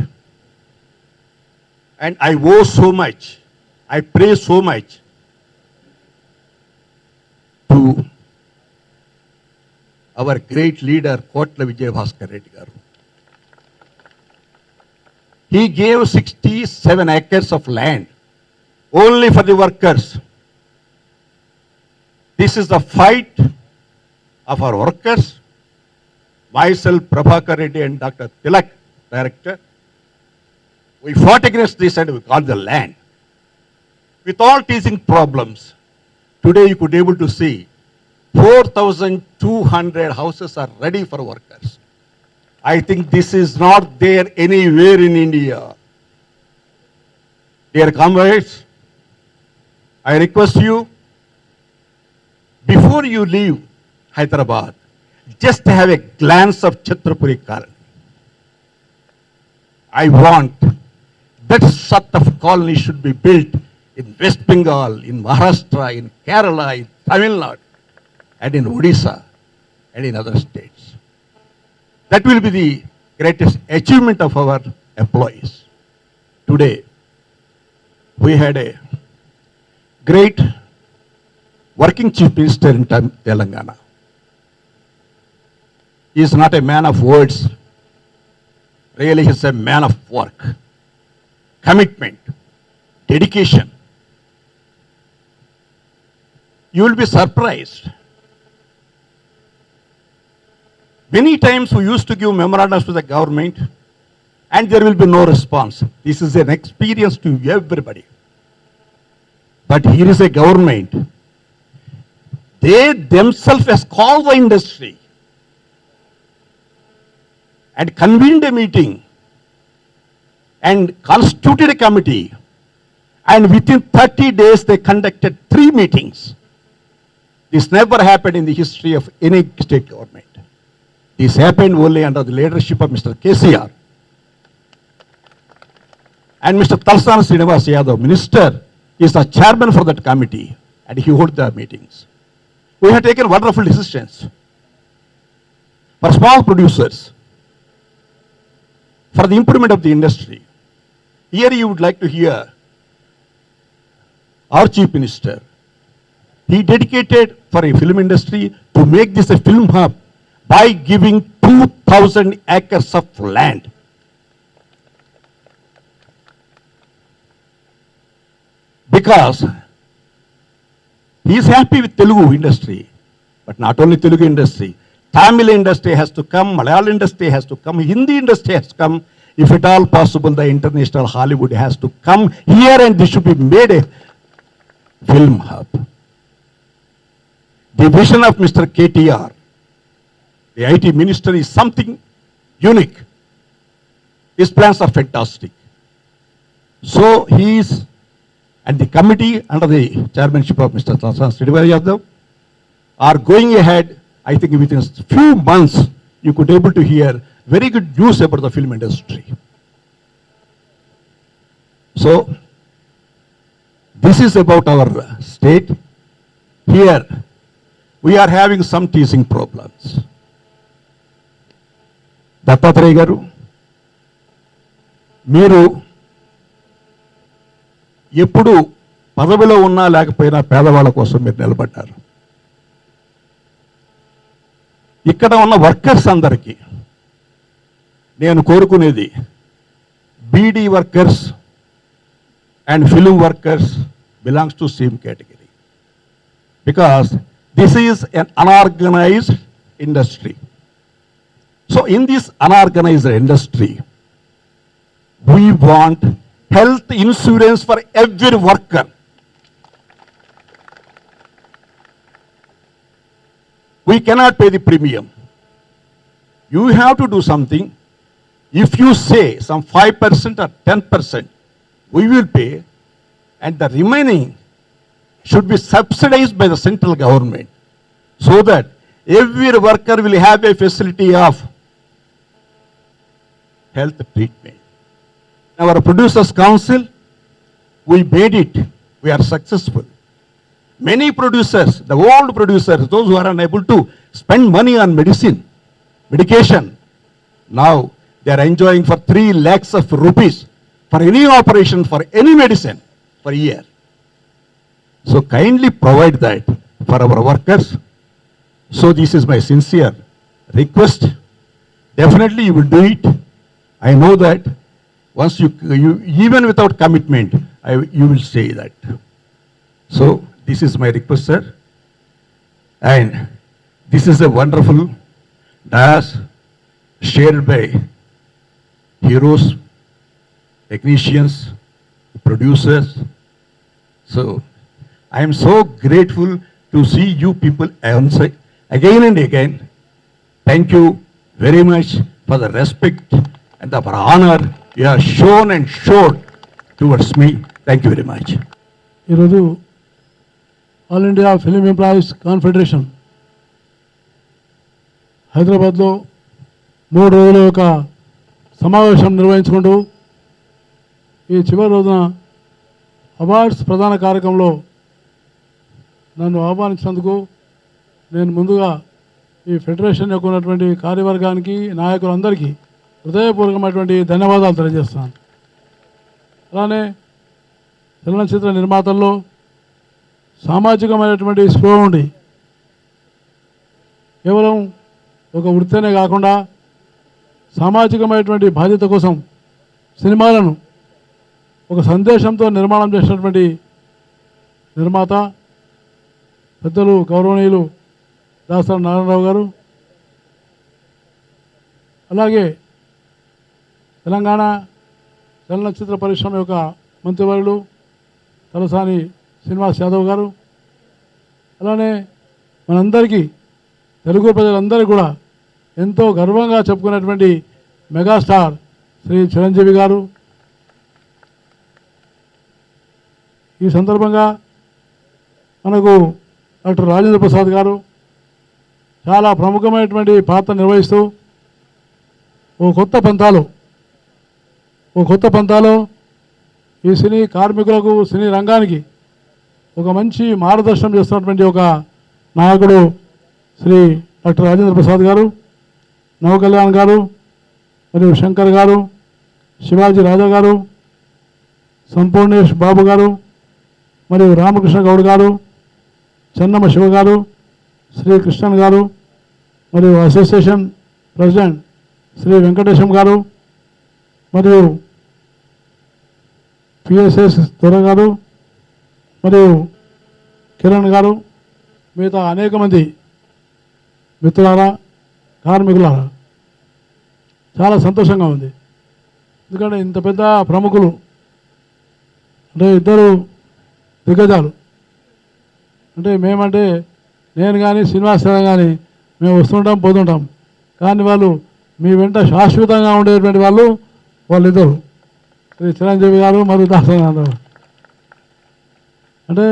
and I owe so much, I pray so much to our great leader, Kotla Vijay Bhaskar Reddy garu. He gave 67 acres of land only for the workers. This is the fight of our workers. Myself, Prabhakar Reddy, and Dr. Tilak, director, we fought against this and we got the land. With all teasing problems, today you could able to see 4,200 houses are ready for workers. I think this is not there anywhere in India. Dear comrades, I request you, before you leave Hyderabad, just have a glance of Chhatrapuri colony. I want that sort of colony should be built in West Bengal, in Maharashtra, in Kerala, in Tamil Nadu, and in Odisha, and in other states. That will be the greatest achievement of our employees. Today, we had a great working chief minister in Telangana. He is not a man of words. Really, he is a man of work, commitment, dedication. You will be surprised Many times we used to give memorandums to the government and there will be no response. This is an experience to everybody. But here is a government. They themselves has called the industry and convened a meeting and constituted a committee, and within 30 days they conducted 3 meetings. This never happened in the history of any state government. This happened only under the leadership of Mr. KCR. And Mr. Talsana Srinivas Yadav, Minister, is the chairman for that committee, and he holds the meetings. We have taken wonderful decisions for small producers, for the improvement of the industry. Here you would like to hear our Chief Minister. He dedicated for a film industry to make this a film hub by giving 2,000 acres of land. Because he is happy with Telugu industry, but not only Telugu industry. Tamil industry has to come, Malayalam industry has to come, Hindi industry has to come. If at all possible, the international Hollywood has to come here and this should be made a film hub. The vision of Mr. KTR, the IT minister, is something unique. His plans are fantastic. So he is, and the committee under the chairmanship of Mr. Talsana Srinivas Yadav are going ahead. I think within a few months you could able to hear very good news about the film industry. So this is about our state. Here we are having some teasing problems. Dattatreya garu, మీరు ఎప్పుడు పదవిలో ఉన్నా లేకపోయినా పేదవాళ్ళ కోసం మీరు నిలబడ్డారు. ఇక్కడ ఉన్న వర్కర్స్ అందరికీ నేను కోరుకునేది, beedi workers and film workers belongs to same category, because this is an unorganized industry. So in this unorganized industry, we want health insurance for every worker. We cannot pay the premium. You have to do something. If you say some 5% or 10%, we will pay, and the remaining should be subsidized by the central government, so that every worker will have a facility of health treatment. Our Producers Council, we made it. We are successful. Many producers, the old producers, those who are unable to spend money on medication, now they are enjoying for 3 lakhs of rupees for any operation, for any medicine per year. So kindly provide that for our workers. So this is my sincere request. Definitely you will do it. I know that once you even without commitment, you will say that. So this is my request, sir. And this is a wonderful dais shared by heroes, technicians, producers. So I am so grateful to see you people answer again and again. Thank you very much for the respect and the honor you have shown and showed towards me. Thank you very much. ఈరోజు all India film employees confederation హైదరాబాద్లో 3 రోజుల యొక్క సమావేశం నిర్వహించుకుంటూ ఈ చివరి రోజున awards ప్రధాన కార్యక్రమంలో నన్ను ఆహ్వానించినందుకు నేను ముందుగా ఈ ఫెడరేషన్ యొక్క ఉన్నటువంటి కార్యవర్గానికి, నాయకులందరికీ హృదయపూర్వకమైనటువంటి ధన్యవాదాలు తెలియజేస్తాను. అలానే చలనచిత్ర నిర్మాతల్లో సామాజికమైనటువంటి స్పృహ ఉండి కేవలం ఒక వృత్తినే కాకుండా సామాజికమైనటువంటి బాధ్యత కోసం సినిమాలను ఒక సందేశంతో నిర్మాణం చేసినటువంటి నిర్మాత పెద్దలు గౌరవనీయులు దాసరి నారాయణరావు గారు, అలాగే తెలంగాణ చలనచిత్ర పరిశ్రమ యొక్క మంత్రివర్యులు తలసాని శ్రీనివాస్ యాదవ్ గారు, అలానే మనందరికీ తెలుగు ప్రజలందరికీ కూడా ఎంతో గర్వంగా చెప్పుకున్నటువంటి మెగాస్టార్ శ్రీ చిరంజీవి గారు. ఈ సందర్భంగా మనకు డాక్టర్ రాజేంద్ర ప్రసాద్ గారు చాలా ప్రముఖమైనటువంటి పాత్ర నిర్వహిస్తూ ఓ కొత్త పంతాలో ఈ సినీ కార్మికులకు, సినీ రంగానికి ఒక మంచి మార్గదర్శనం చేస్తున్నటువంటి ఒక నాయకుడు శ్రీ డాక్టర్ రాజేంద్ర ప్రసాద్ గారు, నవకళ్యాణ్ గారు, మరియు శంకర్ గారు, శివాజీ రాజా గారు, సంపూర్ణేష్ బాబు గారు, మరియు రామకృష్ణ గౌడ్ గారు, చెన్నమ్మ శివ గారు, శ్రీ కృష్ణన్ గారు, మరియు అసోసియేషన్ ప్రెసిడెంట్ శ్రీ వెంకటేశం గారు, మరియు పిఎస్ఎస్ దొర గారు, మరియు కిరణ్ గారు, మిగతా అనేక మంది మిత్రులారా, కార్మికులారా, చాలా సంతోషంగా ఉంది. ఎందుకంటే ఇంత పెద్ద ప్రముఖులు అంటే ఇద్దరు దిగ్గజాలు, అంటే మేమంటే నేను కానీ శ్రీనివాస్ కానీ మేము వస్తుంటాం పోతుంటాం, కానీ వాళ్ళు మీ వెంట శాశ్వతంగా ఉండేటువంటి వాళ్ళిద్దరు శ్రీ చిరంజీవి గారు మరియు దాసరి గారు. అంటే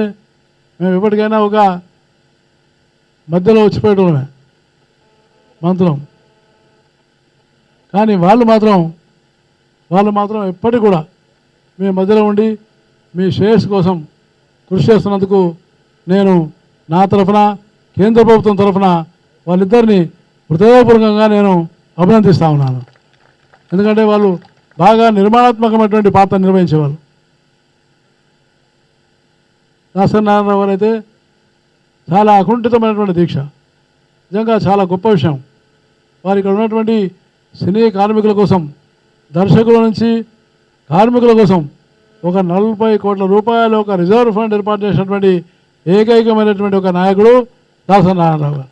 మేము ఎప్పటికైనా ఒక మధ్యలో వచ్చిపోయేటోళ్ళమే మంత్రం, కానీ వాళ్ళు మాత్రం ఎప్పటికి కూడా మీ మధ్యలో ఉండి మీ శ్రేయస్సు కోసం కృషి చేస్తున్నందుకు నేను నా తరఫున, కేంద్ర ప్రభుత్వం తరఫున వాళ్ళిద్దరిని హృదయపూర్వకంగా నేను అభినందిస్తూ ఉన్నాను. ఎందుకంటే వాళ్ళు బాగా నిర్మాణాత్మకమైనటువంటి పాత్ర నిర్వహించేవాళ్ళు. దాసరి నారాయణరావు గారు అయితే చాలా అకుంఠితమైనటువంటి దీక్ష, నిజంగా చాలా గొప్ప విషయం. వారు ఇక్కడ ఉన్నటువంటి సినీ కార్మికుల కోసం, దర్శకుల నుంచి కార్మికుల కోసం ఒక 40 కోట్ల రూపాయలు ఒక రిజర్వ్ ఫండ్ ఏర్పాటు చేసినటువంటి ఏకైకమైనటువంటి ఒక నాయకుడు దాసరి నారాయణరావు గారు.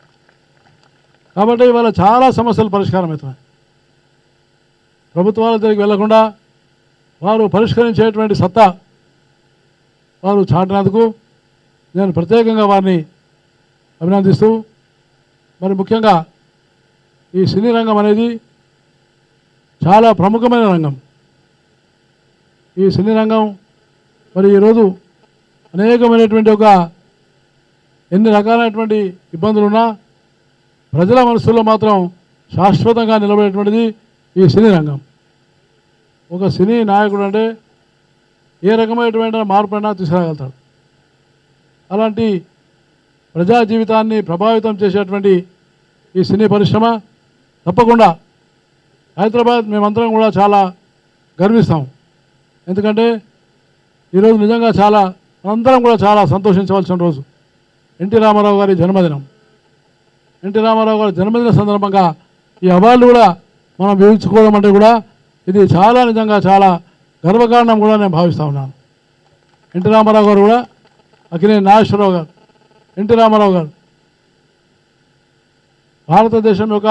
కాబట్టి ఇవాళ చాలా సమస్యలు పరిష్కారం అవుతున్నాయి. ప్రభుత్వాల దగ్గరికి వెళ్లకుండా వారు పరిష్కరించేటువంటి సత్తా వారు చాటినందుకు నేను ప్రత్యేకంగా వారిని అభినందిస్తూ, మరి ముఖ్యంగా ఈ సినీ రంగం అనేది చాలా ప్రముఖమైన రంగం. ఈ సినీ రంగం మరి ఈరోజు అనేకమైనటువంటి ఎన్ని రకాలైనటువంటి ఇబ్బందులున్నా ప్రజల మనసుల్లో మాత్రం శాశ్వతంగా నిలబడేటువంటిది ఈ సినీ రంగం. ఒక సినీ నాయకుడు అంటే ఏ రకమైనటువంటి మార్పునైనా తీసుకురాగలుగుతాడు. అలాంటి ప్రజా జీవితాన్ని ప్రభావితం చేసేటువంటి ఈ సినీ పరిశ్రమ తప్పకుండా హైదరాబాద్ మేమందరం కూడా చాలా గర్విస్తాం. ఎందుకంటే ఈరోజు నిజంగా అందరం కూడా చాలా సంతోషించవలసిన రోజు. ఎన్టీ రామారావు గారి జన్మదినం. ఎన్టీ రామారావు గారి జన్మదిన సందర్భంగా ఈ అవార్డులు కూడా మనం వేయించుకోవడం అంటే కూడా ఇది నిజంగా చాలా గర్వకారణం కూడా నేను భావిస్తూ ఉన్నాను. ఎన్టీ రామారావు గారు కూడా అక్కినేని నాగేశ్వరరావు గారు, ఎన్టీ రామారావు గారు భారతదేశం యొక్క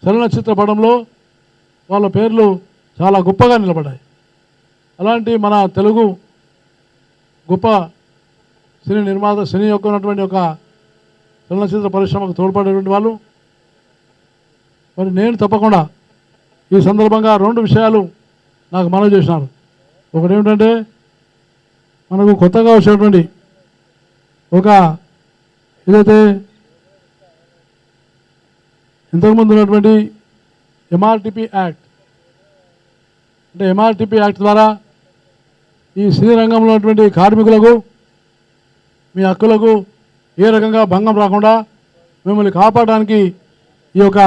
చలనచిత్ర పటంలో వాళ్ళ పేర్లు చాలా గొప్పగా నిలబడ్డాయి. అలాంటి మన తెలుగు గొప్ప సినీ నిర్మాత, సినీ యొక్క ఉన్నటువంటి ఒక చలనచిత్ర పరిశ్రమకు తోడ్పడేటువంటి వాళ్ళు. మరి నేను తప్పకుండా ఈ సందర్భంగా 2 విషయాలు నాకు మనవి చేసినారు. ఒకటి ఏమిటంటే మనకు కొత్తగా వచ్చినటువంటి ఏదైతే ఇంతకుముందు ఉన్నటువంటి ఎంఆర్టీపీ యాక్ట్, అంటే ఎంఆర్టీపీ యాక్ట్ ద్వారా ఈ సినీ రంగంలో ఉన్నటువంటి కార్మికులకు, మీ హక్కులకు ఏ రకంగా భంగం రాకుండా మిమ్మల్ని కాపాడడానికి ఈ యొక్క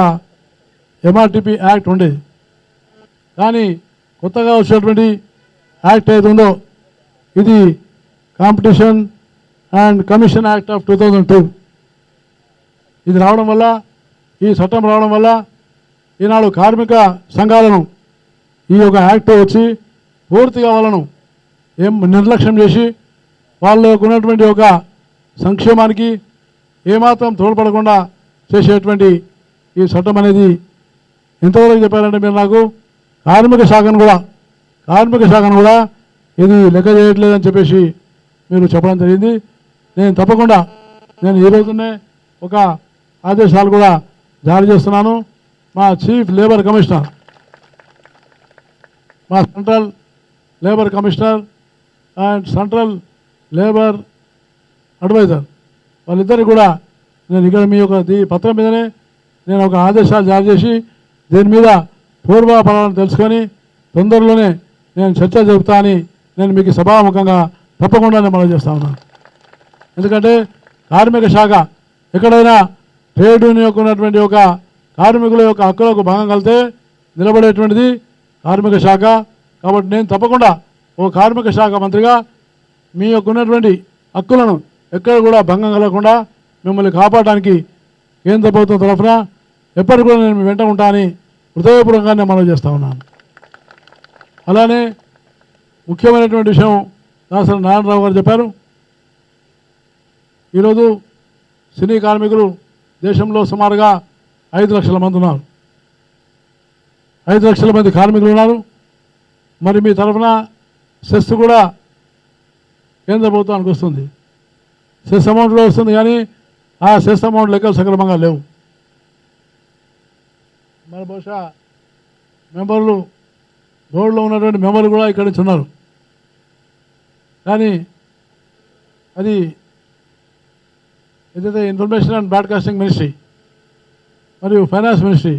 ఎంఆర్టీపీ యాక్ట్ ఉండేది. కానీ కొత్తగా వచ్చేటువంటి యాక్ట్ ఏది ఉందో ఇది competition and commission act of 2002. ఇది రావడం వల్ల, ఈ చట్టం రావడం వల్ల ఈనాడు కార్మిక సంఘాలను ఈ యొక్క యాక్ట్ వచ్చి పూర్తిగా వాళ్ళను నిర్లక్ష్యం చేసి వాళ్ళకు ఉన్నటువంటి ఒక సంక్షేమానికి ఏమాత్రం తోడ్పడకుండా చేసేటువంటి ఈ చట్టం అనేది ఎంతవరకు చెప్పారంటే మీరు నాకు కార్మిక శాఖను కూడా ఇది లెక్క చేయట్లేదని చెప్పేసి మీరు చెప్పడం జరిగింది. నేను తప్పకుండా ఈ రోజునే ఒక ఆదేశాలు కూడా జారీ చేస్తున్నాను. మా చీఫ్ లేబర్ కమిషనర్, మా central labour commissioner and central labour adviser వాళ్ళిద్దరికి కూడా నేను ఇక్కడ మీ యొక్క పత్రం మీదనే నేను ఒక ఆదేశాలు జారీ చేసి దీని మీద పూర్వాపరాలను తెలుసుకొని తొందరలోనే నేను చర్చ జరుపుతా అని నేను మీకు సభాముఖంగా తప్పకుండా నేను మనం చేస్తా ఉన్నాను. ఎందుకంటే కార్మిక శాఖ ఎక్కడైనా ట్రేడ్ యూనియన్ ఉన్నటువంటి ఒక కార్మికుల యొక్క హక్కులకు భంగం కలిగితే నిలబడేటువంటిది కార్మిక శాఖ. కాబట్టి నేను తప్పకుండా ఓ కార్మిక శాఖ మంత్రిగా మీ యొక్క ఉన్నటువంటి హక్కులను ఎక్కడ కూడా భంగం కలగకుండా మిమ్మల్ని కాపాడడానికి కేంద్ర ప్రభుత్వం తరఫున ఎప్పటికి కూడా నేను మీ వెంట ఉంటానని హృదయపూర్వకంగా నేను మనవి చేస్తూ ఉన్నాను. అలానే ముఖ్యమైనటువంటి విషయం దాసరి నారాయణరావు గారు చెప్పారు. ఈరోజు సినీ కార్మికులు దేశంలో సుమారుగా 5 లక్షల మంది ఉన్నారు. 5 లక్షల మంది కార్మికులు ఉన్నారు. మరి మీ తరఫున సెస్ కూడా కేంద్ర ప్రభుత్వానికి వస్తుంది. సెస్ అమౌంట్లో వస్తుంది, కానీ ఆ సెస్ అమౌంట్ లెక్కలు సక్రమంగా లేవు. మరి బహుశా మెంబర్లు బోర్డులో ఉన్నటువంటి మెంబర్లు కూడా ఇక్కడి నుంచి ఉన్నారు. కానీ అది ఏదైతే ఇన్ఫర్మేషన్ అండ్ బ్రాడ్కాస్టింగ్ మినిస్ట్రీ మరియు ఫైనాన్స్ మినిస్ట్రీ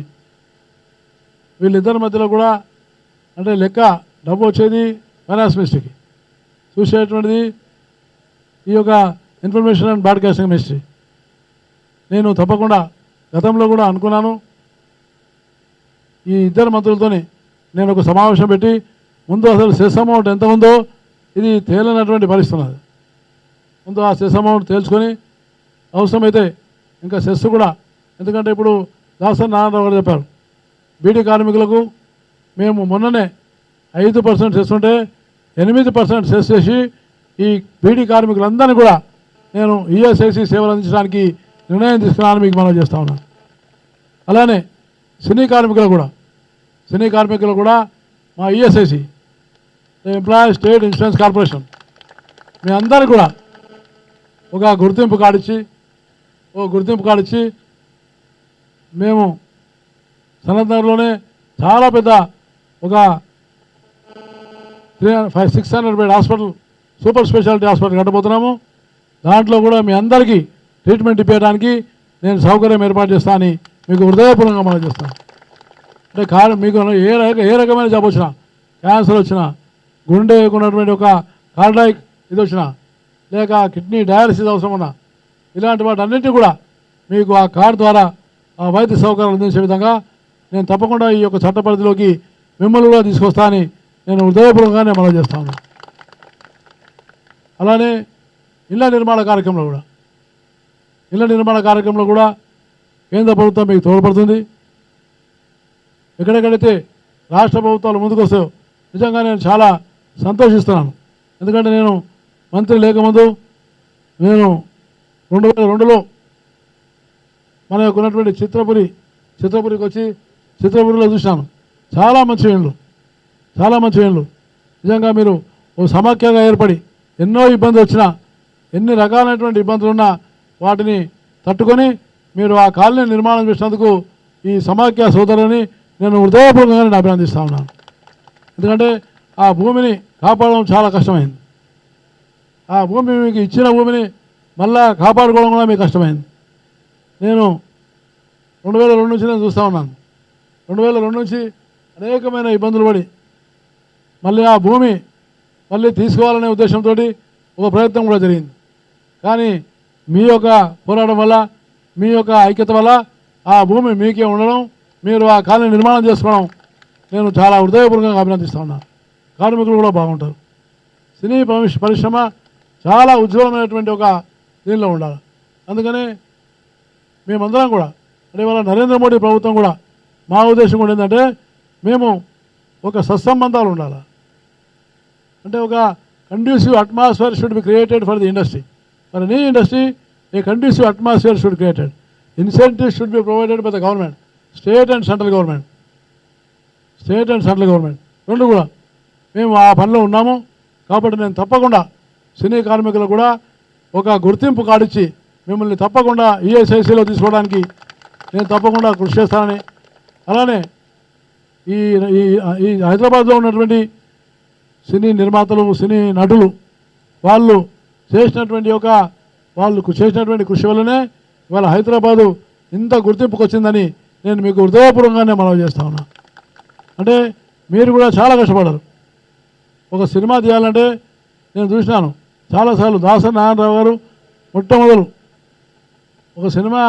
వీళ్ళిద్దరి మధ్యలో కూడా అంటే లెక్క డబ్బు వచ్చేది ఫైనాన్స్ మినిస్ట్రీకి, చూసేటువంటిది ఈ యొక్క ఇన్ఫర్మేషన్ అండ్ బ్రాడ్కాస్టింగ్ మినిస్ట్రీ. నేను తప్పకుండా గతంలో కూడా అనుకున్నాను, ఈ ఇద్దరు మంత్రులతోని నేను ఒక సమావేశం పెట్టి ముందు అసలు సెస్ అమౌంట్ ఎంత ఉందో ఇది తేలినటువంటి పరిస్థితి ఉన్నది. ముందు ఆ సెస్ అమౌంట్ తేల్చుకొని అవసరమైతే ఇంకా సెస్ కూడా, ఎందుకంటే ఇప్పుడు దాసరి నారాయణరావు గారు చెప్పారు బీడీ కార్మికులకు మేము మొన్ననే 5% సెస్ ఉంటే 8% సెస్ చేసి ఈ బీడీ కార్మికులందరినీ కూడా నేను ఈఎస్ఐసి సేవలు అందించడానికి నిర్ణయం తీసుకున్నాను మీకు మనం చేస్తా ఉన్నాను. అలానే సినీ కార్మికులు కూడా మా ESIC employee state insurance corporation మీ అందరికీ కూడా ఒక గుర్తింపు కార్డు ఇచ్చి మేము సనత్ నగర్లోనే చాలా పెద్ద ఒక 600 bed hospital, super speciality hospital కట్టబోతున్నాము. దాంట్లో కూడా మీ అందరికీ ట్రీట్మెంట్ ఇప్పించడానికి నేను సౌకర్యం ఏర్పాటు చేస్తానని మీకు హృదయపూర్వకంగా మనం చేస్తాను. అంటే మీకు ఏ రకమైన జబ్బు వచ్చినా, క్యాన్సర్ వచ్చినా, గుండెకు ఉన్నటువంటి ఒక కార్డియాక్ ఇది వచ్చినా, లేక కిడ్నీ డయాలసిస్ అవసరం ఉన్నా, ఇలాంటి వాటన్నింటినీ కూడా మీకు ఆ కార్డు ద్వారా ఆ వైద్య సౌకర్యాలు అందించే విధంగా నేను తప్పకుండా ఈ యొక్క చట్ట పరిధిలోకి మిమ్మల్ని కూడా తీసుకొస్తానని నేను హృదయపూర్వకంగానే మనం చేస్తాను. అలానే ఇళ్ల నిర్మాణ కార్యక్రమంలో కూడా కేంద్ర ప్రభుత్వం మీకు తోడ్పడుతుంది. ఎక్కడెక్కడైతే రాష్ట్ర ప్రభుత్వాలు ముందుకు వస్తాయో నిజంగా నేను చాలా సంతోషిస్తున్నాను. ఎందుకంటే నేను మంత్రి లేకముందు నేను 2002లో మన యొక్క ఉన్నటువంటి చిత్రపురికి వచ్చి చిత్రపురిలో చూశాను. చాలా మంచి ఇళ్ళు నిజంగా మీరు ఓ సమాఖ్యగా ఏర్పడి ఎన్నో ఇబ్బందులు వచ్చినా, ఎన్ని రకాలైనటువంటి ఇబ్బందులు ఉన్నా వాటిని తట్టుకొని మీరు ఆ కాలనీ నిర్మాణం చేసినందుకు ఈ సమాఖ్య సోదరుని నేను హృదయపూర్వకంగా నేను అభినందిస్తూ ఉన్నాను. ఎందుకంటే ఆ భూమిని కాపాడడం చాలా కష్టమైంది. ఆ భూమి మీకు ఇచ్చిన భూమిని మళ్ళా కాపాడుకోవడం కూడా మీకు కష్టమైంది. నేను 2002 నుంచి నేను చూస్తూ ఉన్నాను. 2002 నుంచి అనేకమైన ఇబ్బందులు పడి మళ్ళీ ఆ భూమి మళ్ళీ తీసుకోవాలనే ఉద్దేశంతో ఒక ప్రయత్నం కూడా జరిగింది. కానీ మీ యొక్క పోరాటం వల్ల, మీ యొక్క ఐక్యత వల్ల ఆ భూమి మీకే ఉండడం, మీరు ఆ కాలనీ నిర్మాణం చేసుకోవడం నేను చాలా హృదయపూర్వకంగా అభినందిస్తూ ఉన్నాను. కార్మికులు కూడా బాగుంటారు. సినీ పరిశ్రమ చాలా ఉజ్వలమైనటువంటి ఒక దీనిలో ఉండాలి. అందుకని మేమందరం కూడా అంటే ఇవాళ నరేంద్ర మోడీ ప్రభుత్వం కూడా మా ఉద్దేశం కూడా ఏంటంటే మేము ఒక సత్సంబంధాలు ఉండాలి. అంటే ఒక conducive atmosphere should be created for the industry. For any industry A conducive atmosphere should created. Incentives should be provided by the government, state and central government. State and central government రెండు కూడా మేము ఆ పనిలో ఉన్నాము. కాబట్టి నేను తప్పకుండా సినీ కార్మికులకు కూడా ఒక గుర్తింపు కార్డిచ్చి మిమ్మల్ని తప్పకుండా ఈఎస్ఐసిలో తీసుకోవడానికి నేను తప్పకుండా కృషి చేస్తానని, అలానే ఈ ఈ హైదరాబాద్లో ఉన్నటువంటి సినీ నిర్మాతలు, సినీ నటులు వాళ్ళు చేసినటువంటి కృషి వల్లనే ఇవాళ హైదరాబాదు ఇంత గుర్తింపుకు వచ్చిందని నేను మీకు హృదయపూర్వకంగానే మనవి చేస్తా ఉన్నా. అంటే మీరు కూడా చాలా కష్టపడ్డారు. ఒక సినిమా తీయాలంటే నేను చూసినాను చాలాసార్లు. దాసరి నారాయణరావు గారు మొట్టమొదలు ఒక సినిమా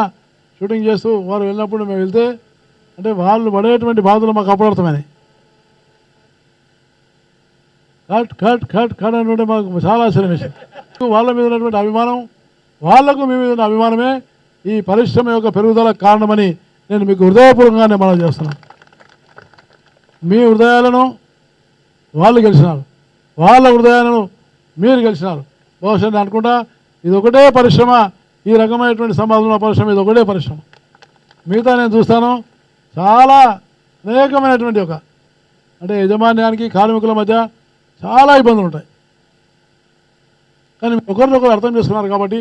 షూటింగ్ చేస్తూ వారు వెళ్ళినప్పుడు మేము వెళ్తే అంటే వాళ్ళు పడేటువంటి బాధలు మాకు అప్పుడర్థమైనాయి. కట్ కట్ కట్ కట్ అంటే మాకు చాలా ఆశ్చర్యం వేసింది. వాళ్ళ మీద ఉన్నటువంటి అభిమానం, వాళ్లకు మీ మీద ఉన్న అభిమానమే ఈ పరిశ్రమ యొక్క పెరుగుదలకు కారణమని నేను మీకు హృదయపూర్వకంగానే మనవి చేస్తున్నాను. మీ హృదయాలను వాళ్ళు గెలిచినారు, వాళ్ళ హృదయాలను మీరు గెలిచినారు. బహుశా నేను అనుకుంటా ఇది ఒకటే పరిశ్రమ, ఈ రకమైనటువంటి సంపాదన పరిశ్రమ ఇది ఒకటే పరిశ్రమ. మిగతా నేను చూస్తాను చాలా అనేకమైనటువంటి అంటే యజమాన్యానికి కార్మికుల మధ్య చాలా ఇబ్బందులు ఉంటాయి. కానీ ఒకరినొకరు అర్థం చేసుకున్నారు కాబట్టి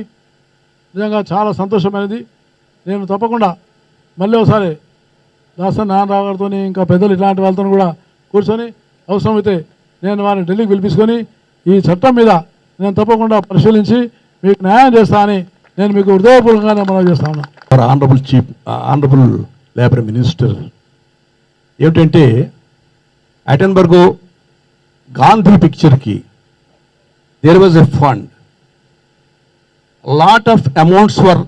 నిజంగా చాలా సంతోషమైనది. నేను తప్పకుండా మళ్ళీ ఒకసారి దాసరి నారాయణరావు గారితో ఇంకా పెద్దలు ఇట్లాంటి వాళ్ళతో కూడా కూర్చొని అవసరమైతే నేను వారిని ఢిల్లీకి పిలిపించుకొని ఈ చట్టం మీద నేను తప్పకుండా పరిశీలించి మీకు న్యాయం చేస్తా అని నేను మీకు హృదయపూర్వకంగానే మనవి చేస్తా ఉన్నాను. ఆనరబుల్ లేబర్ మినిస్టర్ ఏమిటంటే అటెన్బర్గో గాంధీ పిక్చర్కి there was a fund, lot of amounts were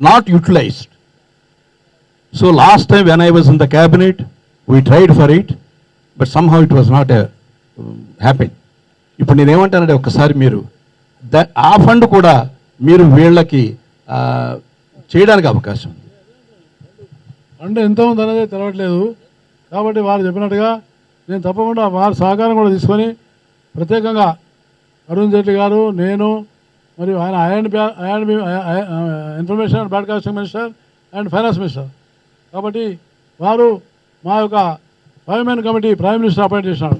not utilised. So last time when I was in the cabinet we tried for it, but somehow it was not happen. ఇప్పుడు నేనేమంటానంటే ఒక్కసారి మీరు ఆ fund కూడా మీరు వీళ్ళకి చేయడానికి అవకాశం ఉంది. అంటే ఎంత ఉంది అనేది తెలవట్లేదు. కాబట్టి వారు చెప్పినట్టుగా నేను తప్పకుండా వారి సహకారం కూడా తీసుకొని ప్రత్యేకంగా అరుణ్ జైట్లీ గారు, నేను మరియు ఆయన information and broadcasting minister and finance minister, కాబట్టి వారు మా యొక్క 5 men committee prime minister appoint చేసినాడు.